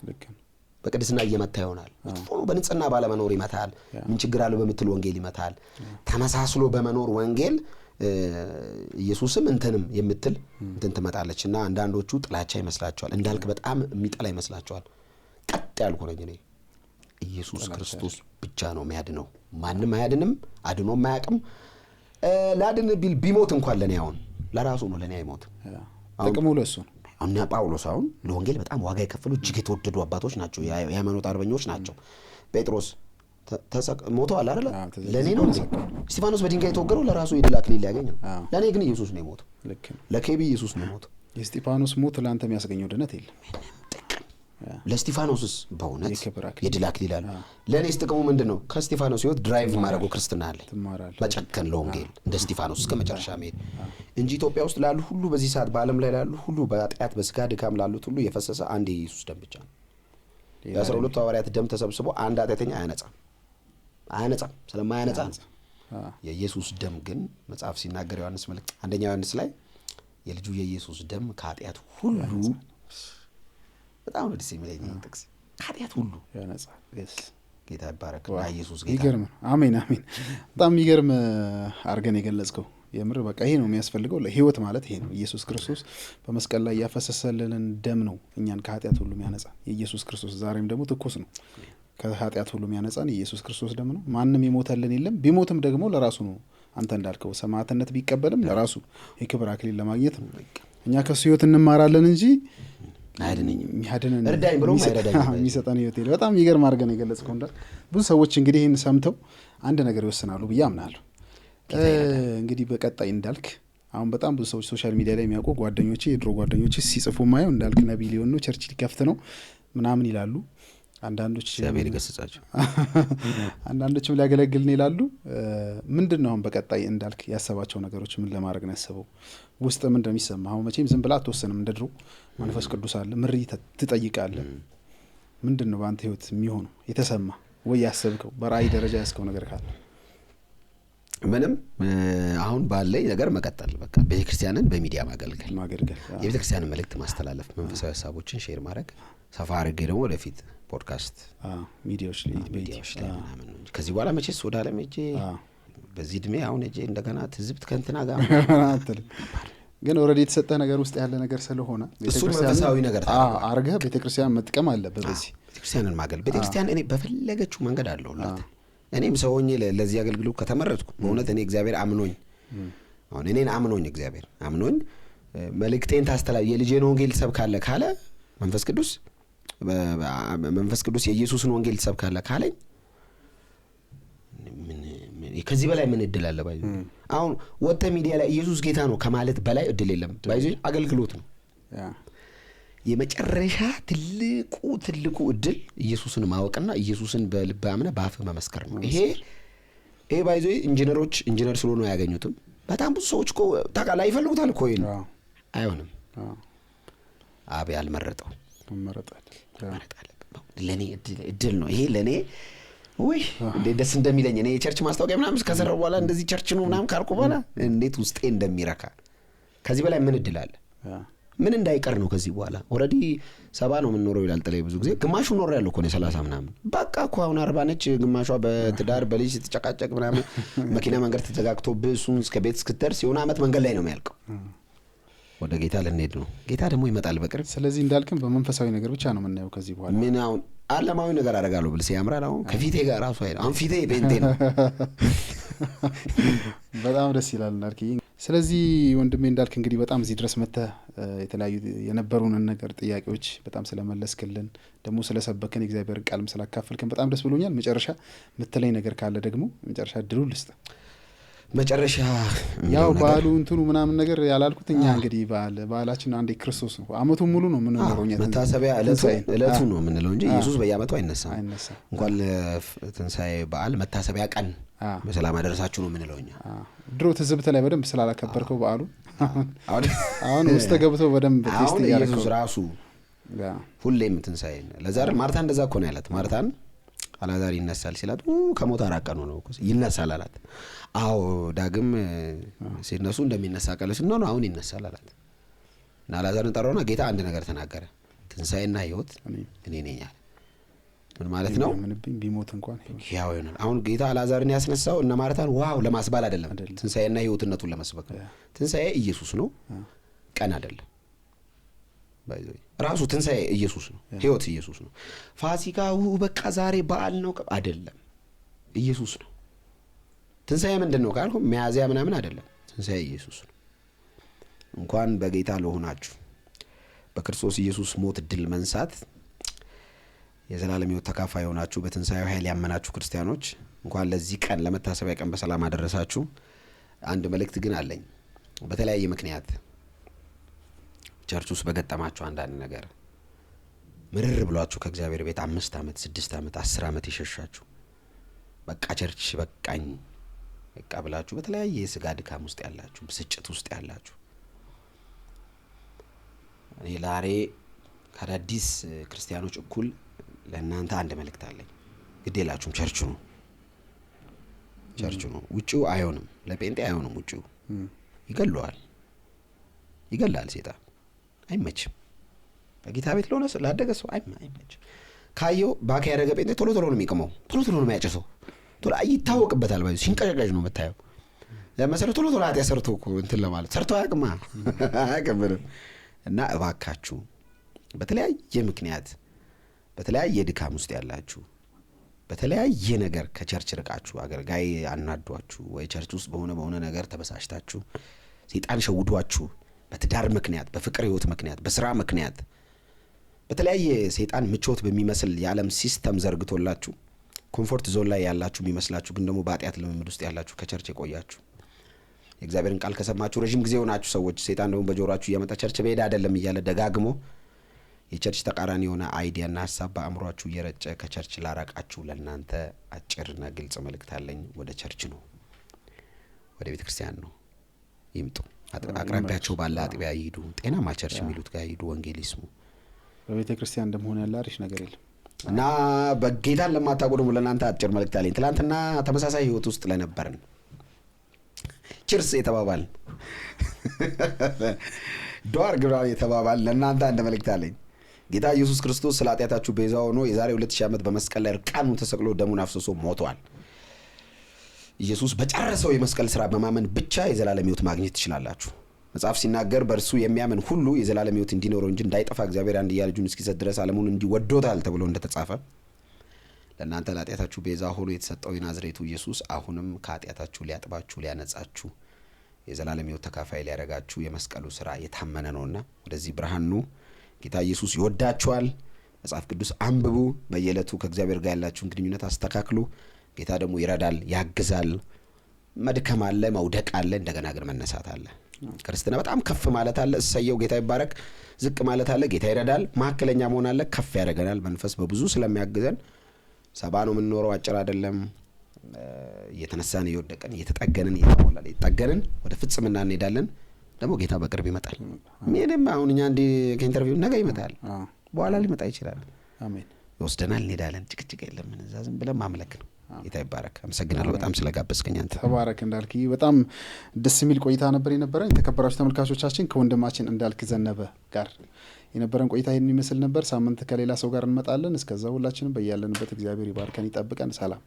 ልክ ነው። በቅድስና እየመታ ይሆናል። በንጽህና ባለመኖር ይመታል። ምን ችግር አለው በምትል ወንጌል ይመታል። ተመሳስሎ በመኖር ወንጌል ኢየሱስም እንትንም የምትል እንትን ትመጣለች እና አንዳንዶቹ ጥላቻ ይመስላቸዋል። እንዳልክ በጣም የሚጠላ ይመስላቸዋል። ቀጥ ያልኩ ነኝ እኔ። ኢየሱስ ክርስቶስ ብቻ ነው የሚያድነው። ማንም አያድንም፣ አድኖም አያውቅም። ላድን ቢል ቢሞት እንኳን ለኔ አሁን ለራሱ ነው፣ ለኔ አይሞትም። ጥቅሙ ለሱ ነው። አሁን ጳውሎስ አሁን ለወንጌል በጣም ዋጋ የከፈሉ እጅግ የተወደዱ አባቶች ናቸው፣ የሃይማኖት አርበኞች ናቸው። ጴጥሮስ ሞተዋል አይደለ? ለኔ ነው እንዴ? እስጢፋኖስ በድንጋይ የተወገረው ለራሱ የድል አክሊል ሊያገኝ ነው። ለኔ ግን ኢየሱስ ነው የሞተው። ለኬቢ ኢየሱስ ነው የሞተው። የእስጢፋኖስ ሞት ለአንተ የሚያስገኘው ድነት የለም። ለእስጢፋኖስስ በእውነት የድል አክሊል አለ። ለእኔስ ጥቅሙ ምንድን ነው? ከእስጢፋኖስ ህይወት ድራይቭ ማድረገው ክርስትና አለ። መጨከን ለወንጌል እንደ እስጢፋኖስ እስከ መጨረሻ መሄድ እንጂ ኢትዮጵያ ውስጥ ላሉ ሁሉ በዚህ ሰዓት በዓለም ላይ ላሉ ሁሉ በኃጢአት በስጋ ድካም ላሉት ሁሉ የፈሰሰ አንድ የኢየሱስ ደም ብቻ ነው። የ12ቱ ሐዋርያት ደም ተሰብስቦ አንድ ኃጢአተኛ አያነጻም። ስለማያነጻ የኢየሱስ ደም ግን መጽሐፍ ሲናገር ዮሐንስ መልእክት አንደኛ ዮሐንስ ላይ የልጁ የኢየሱስ ደም ከኃጢአት ሁሉ በጣም ነው ደስ የሚለኝ ጥቅስ። ኃጢአት ሁሉ ያነጻል። ጌታ ይባረክ። ኢየሱስ ጌታ ይገርም። አሜን አሜን። በጣም የሚገርም አድርገን የገለጽከው የምር በቃ ይሄ ነው የሚያስፈልገው። ለህይወት ማለት ይሄ ነው። ኢየሱስ ክርስቶስ በመስቀል ላይ ያፈሰሰልን ደም ነው እኛን ከኃጢአት ሁሉ የሚያነጻ። የኢየሱስ ክርስቶስ ዛሬም ደግሞ ትኩስ ነው። ከኃጢአት ሁሉ የሚያነጻን የኢየሱስ ክርስቶስ ደም ነው። ማንም የሞተልን የለም። ቢሞትም ደግሞ ለራሱ ነው። አንተ እንዳልከው ሰማዕትነት ቢቀበልም ለራሱ የክብር አክሊል ለማግኘት ነው። እኛ ከሱ ህይወት እንማራለን እንጂ እርዳኝ ብሎ የሚሰጠን ህይወት የለ። በጣም ይገርም አድርገን የገለጽከው እንዳል ብዙ ሰዎች እንግዲህ ይህን ሰምተው አንድ ነገር ይወስናሉ ብዬ አምናለሁ። እንግዲህ በቀጣይ እንዳልክ አሁን በጣም ብዙ ሰዎች ሶሻል ሚዲያ ላይ የሚያውቁ ጓደኞቼ፣ የድሮ ጓደኞቼ ሲጽፉ ማየው እንዳልክ ነቢይ ሊሆን ነው፣ ቸርች ሊከፍት ነው ምናምን ይላሉ። አንዳንዶች እግዚአብሔር ይገስጻቸው፣ አንዳንዶችም ሊያገለግል ነው ይላሉ። ምንድን ነው አሁን በቀጣይ እንዳልክ ያሰባቸው ነገሮች? ምን ለማድረግ ነው ያሰበው? ውስጥ ምን እንደሚሰማ አሁን መቼም ዝም ብላ አትወሰንም። እንደ ድሮ መንፈስ ቅዱስ አለ፣ ምሪት ትጠይቃለህ። ምንድን ነው በአንተ ህይወት የሚሆነው የተሰማ ወይ ያሰብከው በራእይ ደረጃ ያስከው ነገር ካለ? ምንም አሁን ባለኝ ነገር መቀጠል፣ በቃ ቤተክርስቲያንን በሚዲያ ማገልገል፣ የቤተክርስቲያንን መልእክት ማስተላለፍ፣ መንፈሳዊ ሀሳቦችን ሼር ማድረግ፣ ሰፋ አድርጌ ደግሞ ወደፊት ፖድካስት ሚዲያዎች ላይ ምናምን ነው። ከዚህ በኋላ መቼስ ወደ ዓለም ሄጄ በዚህ እድሜ አሁን ሄጄ እንደገና ትዝብት ከእንትና ጋር ግን ኦልሬዲ የተሰጠ ነገር ውስጥ ያለ ነገር ስለሆነ እሱን መንፈሳዊ ነገር አርገህ ቤተክርስቲያን መጥቀም አለበት። በዚህ ቤተክርስቲያንን ማገል ቤተክርስቲያን እኔ በፈለገችው መንገድ አለሁላት። እኔም ሰው ሆኜ ለዚህ አገልግሎት ከተመረጥኩ በእውነት እኔ እግዚአብሔር አምኖኝ አሁን እኔን አምኖኝ እግዚአብሔር አምኖኝ መልእክቴን የልጄን ወንጌል ትሰብካለህ ካለ መንፈስ ቅዱስ የኢየሱስን ወንጌል ትሰብካለህ ካለኝ ከዚህ በላይ ምን እድል አለ? ባይዙ አሁን ወጥተ ሚዲያ ላይ ኢየሱስ ጌታ ነው ከማለት በላይ እድል የለም። ባይዙ አገልግሎት ነው የመጨረሻ ትልቁ እድል ኢየሱስን ማወቅና ኢየሱስን በልብ አምነህ በአፍህ መመስከር ነው። ይሄ ባይዙ ኢንጂነር ስለሆነ አያገኙትም። በጣም ብዙ ሰዎች እኮ ታውቃለህ ይፈልጉታል እኮ ይሄን አይሆንም። አብ ያልመረጠው መረጣል ለኔ እድል ነው ይሄ ለኔ ወይ እንዴት ደስ እንደሚለኝ እኔ የቸርች ማስታወቂያ ምናምን ከሰራው በኋላ እንደዚህ ቸርች ነው ምናምን ካልኩ በኋላ እንዴት ውስጤ እንደሚረካ ከዚህ በላይ ምን እድል አለ? ምን እንዳይቀር ነው ከዚህ በኋላ ኦሬዲ 70 ነው የምንኖረው ይላል ጥላይ ብዙ ጊዜ ግማሹ ኖር ያለው እኮ ነው 30 ምናምን በቃ እኮ አሁን 40 ነች ግማሿ በትዳር በልጅ ስትጨቃጨቅ ምናምን መኪና መንገድ ተዘጋግቶብህ እሱን እስከ ቤት እስክትደርስ የሆነ አመት መንገድ ላይ ነው የሚያልቀው። ወደ ጌታ ልንሄድ ነው። ጌታ ደግሞ ይመጣል በቅርብ። ስለዚህ እንዳልክም በመንፈሳዊ ነገር ብቻ ነው የምናየው ከዚህ በኋላ። ምን አሁን ዓለማዊ ነገር አደርጋለሁ ብልስ ያምራል። አሁን ከፊቴ ጋር ራሱ አይደል አሁን ፊቴ ቤንቴ ነው። በጣም ደስ ይላል እንዳልክ። ስለዚህ ወንድሜ እንዳልክ እንግዲህ በጣም እዚህ ድረስ መጥተህ የተለያዩ የነበሩንን ነገር ጥያቄዎች በጣም ስለመለስክልን ደግሞ ስለሰበከን እግዚአብሔርን ቃልም ስላካፈልከን በጣም ደስ ብሎኛል። መጨረሻ የምትለኝ ነገር ካለ ደግሞ መጨረሻ እድሉ ልስጥ። መጨረሻ ያው በዓሉ እንትኑ ምናምን ነገር ያላልኩት እኛ እንግዲህ በዓላችን አንዴ ክርስቶስ ነው አመቱን ሙሉ ነው የምንኖረው። መታሰቢያ እለቱ ነው የምንለው እንጂ ኢየሱስ በየአመቱ አይነሳም። እንኳን ለትንሣኤ በዓል መታሰቢያ ቀን በሰላም አደረሳችሁ ነው የምንለው እኛ። ድሮ ትዝብት ላይ በደንብ ስላላከበርከው በዓሉ አሁን ውስጥ ገብተው በደንብ ቴስት ያደረገው ኢየሱስ ራሱ ሁሌም ትንሣኤ ለዛሬ ማርታ እንደዛ እኮ ነው ያላት። ማርታን አላዛር ይነሳል ሲላት ከሞት አራቀኑ ነው ይነሳል አላት። አዎ ዳግም ሲነሱ እንደሚነሳ ቀለስ ነው አሁን ይነሳል አላት። እና አላዛርን ጠራውና ጌታ አንድ ነገር ተናገረ። ትንሣኤና ሕይወት እኔ ነኝ አለ። ምን ማለት ነው? ቢሞት እንኳን ያው ይሆናል። አሁን ጌታ አላዛርን ያስነሳው እና ማርታን ዋው ለማስባል አይደለም፣ ትንሣኤና ሕይወትነቱን ለመስበክ ነው። ትንሣኤ ኢየሱስ ነው፣ ቀን አይደለም። ራሱ ትንሣኤ ኢየሱስ ነው፣ ሕይወት ኢየሱስ ነው። ፋሲካው በቃ ዛሬ በዓል ነው አይደለም፣ ኢየሱስ ነው። ትንሣኤ ምንድን ነው ካልኩ ሚያዝያ ምናምን አይደለም፣ ትንሣኤ ኢየሱስ ነው። እንኳን በጌታ ለሆናችሁ በክርስቶስ ኢየሱስ ሞት ድል መንሳት የዘላለም ሕይወት ተካፋይ የሆናችሁ በትንሣኤው ኃይል ያመናችሁ ክርስቲያኖች እንኳን ለዚህ ቀን ለመታሰቢያ ቀን በሰላም አደረሳችሁ። አንድ መልእክት ግን አለኝ። በተለያየ ምክንያት ቸርች ውስጥ በገጠማችሁ አንዳንድ ነገር ምርር ብሏችሁ ከእግዚአብሔር ቤት 5 ዓመት 6 ዓመት 10 ዓመት የሸሻችሁ በቃ ቸርች በቃኝ በቃ ብላችሁ በተለያየ የስጋ ድካም ውስጥ ያላችሁ ብስጭት ውስጥ ያላችሁ እኔ ዛሬ ከአዳዲስ ክርስቲያኖች እኩል ለእናንተ አንድ መልእክት አለኝ። ግዴላችሁም ቸርች ነው ውጪው አይሆንም። ለጴንጤ አይሆንም። ውጪው ይገላል ሴጣን። አይመችም። በጌታ ቤት ለሆነ ላደገ ሰው አይመችም። ካየው ባካ ያደረገ ጴንጤ ቶሎ ነው የሚቀመው፣ ቶሎ ነው የሚያጨሰው፣ ቶሎ ይታወቅበታል። ባይዙ ሲንቀጨቀጭ ነው የምታየው። ለምሳሌ ቶሎ ኃጢአት ሰርቶ እኮ እንትን ለማለት ሰርቶ አያቅምንም። እና እባካችሁ በተለያየ ምክንያት በተለያየ ድካም ውስጥ ያላችሁ በተለያየ ነገር ከቸርች ርቃችሁ አገልጋይ አናዷችሁ ወይ ቸርች ውስጥ በሆነ ነገር ተበሳሽታችሁ ሰይጣን ሸውዷችሁ በትዳር ምክንያት በፍቅር ህይወት ምክንያት በስራ ምክንያት በተለያየ ሰይጣን ምቾት በሚመስል የዓለም ሲስተም ዘርግቶላችሁ ኮምፎርት ዞን ላይ ያላችሁ የሚመስላችሁ ግን ደግሞ በኃጢአት ልምምድ ውስጥ ያላችሁ ከቸርች የቆያችሁ የእግዚአብሔርን ቃል ከሰማችሁ ረጅም ጊዜ ሆናችሁ ሰዎች ሰይጣን ደግሞ በጆሮአችሁ እያመጣ ቸርች በሄድ አይደለም እያለ ደጋግሞ የቸርች ተቃራኒ የሆነ አይዲያና ሀሳብ በአእምሯችሁ እየረጨ ከቸርች ላራቃችሁ ለእናንተ አጭርና ግልጽ መልእክት አለኝ። ወደ ቸርች ነው፣ ወደ ቤተ ክርስቲያን ነው ይምጡ። አቅራቢያቸው ባለ አጥቢያ ይሄዱ፣ ጤናማ ቸርች የሚሉት ጋር ይሄዱ፣ ወንጌል ይስሙ። በቤተ ክርስቲያን እንደሆነ ያለ አሪፍ ነገር የለም እና በጌታን ለማታውቁ ደግሞ ለእናንተ አጭር መልእክት አለኝ። ትናንትና ተመሳሳይ ህይወት ውስጥ ለነበርን ችርስ የተባባል ዶር ግራ የተባባል ለእናንተ አንድ መልእክት አለኝ። ጌታ ኢየሱስ ክርስቶስ ስለ ኃጢአታችሁ ቤዛ ሆኖ የዛሬ 2000 ዓመት በመስቀል ላይ ርቃኑን ተሰቅሎ ደሙን አፍስሶ ሞቷል። ኢየሱስ በጨረሰው የመስቀል ስራ በማመን ብቻ የዘላለም ህይወት ማግኘት ትችላላችሁ። መጽሐፍ ሲናገር በእርሱ የሚያምን ሁሉ የዘላለም ሕይወት እንዲኖረው እንጂ እንዳይጠፋ እግዚአብሔር አንድያ ልጁን እስኪሰጥ ድረስ ዓለሙን እንዲወዶታል ተብሎ እንደተጻፈ ለእናንተ ለኃጢአታችሁ ቤዛ ሆኖ የተሰጠው የናዝሬቱ ኢየሱስ አሁንም ከኃጢአታችሁ ሊያጥባችሁ ሊያነጻችሁ የዘላለም ሕይወት ተካፋይ ሊያደርጋችሁ የመስቀሉ ሥራ የታመነ ነውና ወደዚህ ብርሃን ኑ። ጌታ ኢየሱስ ይወዳችኋል። መጽሐፍ ቅዱስ አንብቡ። በየዕለቱ ከእግዚአብሔር ጋር ያላችሁን ግንኙነት አስተካክሉ። ጌታ ደግሞ ይረዳል፣ ያግዛል። መድከም አለ፣ መውደቅ አለ፣ እንደገና ግን መነሳት አለ። ክርስትና በጣም ከፍ ማለት አለ፣ እሰየው ጌታ ይባረክ። ዝቅ ማለት አለ፣ ጌታ ይረዳል። መካከለኛ መሆን አለ፣ ከፍ ያደርገናል። መንፈስ በብዙ ስለሚያግዘን ሰባ ነው የምንኖረው፣ አጭር አይደለም። እየተነሳን እየወደቀን እየተጠገንን እየተሞላን እየተጠገንን ወደ ፍጽምና እንሄዳለን። ደግሞ ጌታ በቅርብ ይመጣል። ምንም አሁን እኛ እንደ ከኢንተርቪው ነገ ይመጣል፣ በኋላ ሊመጣ ይችላል። አሜን። ይወስደናል፣ እንሄዳለን። ጭቅጭቅ የለም። እዛ ዝም ብለን ማምለክ ነው። ጌታ ይባረክ። አመሰግናለሁ በጣም ስለጋበዝከኝ አንተ። ተባረክ እንዳልክ። በጣም ደስ የሚል ቆይታ ነበር የነበረን። የተከበራችሁ ተመልካቾቻችን ከወንድማችን እንዳልክ ዘነበ ጋር የነበረን ቆይታ ይህን ይመስል ነበር። ሳምንት ከሌላ ሰው ጋር እንመጣለን። እስከዛ ሁላችንም በያለንበት እግዚአብሔር ይባርከን ይጠብቀን። ሰላም።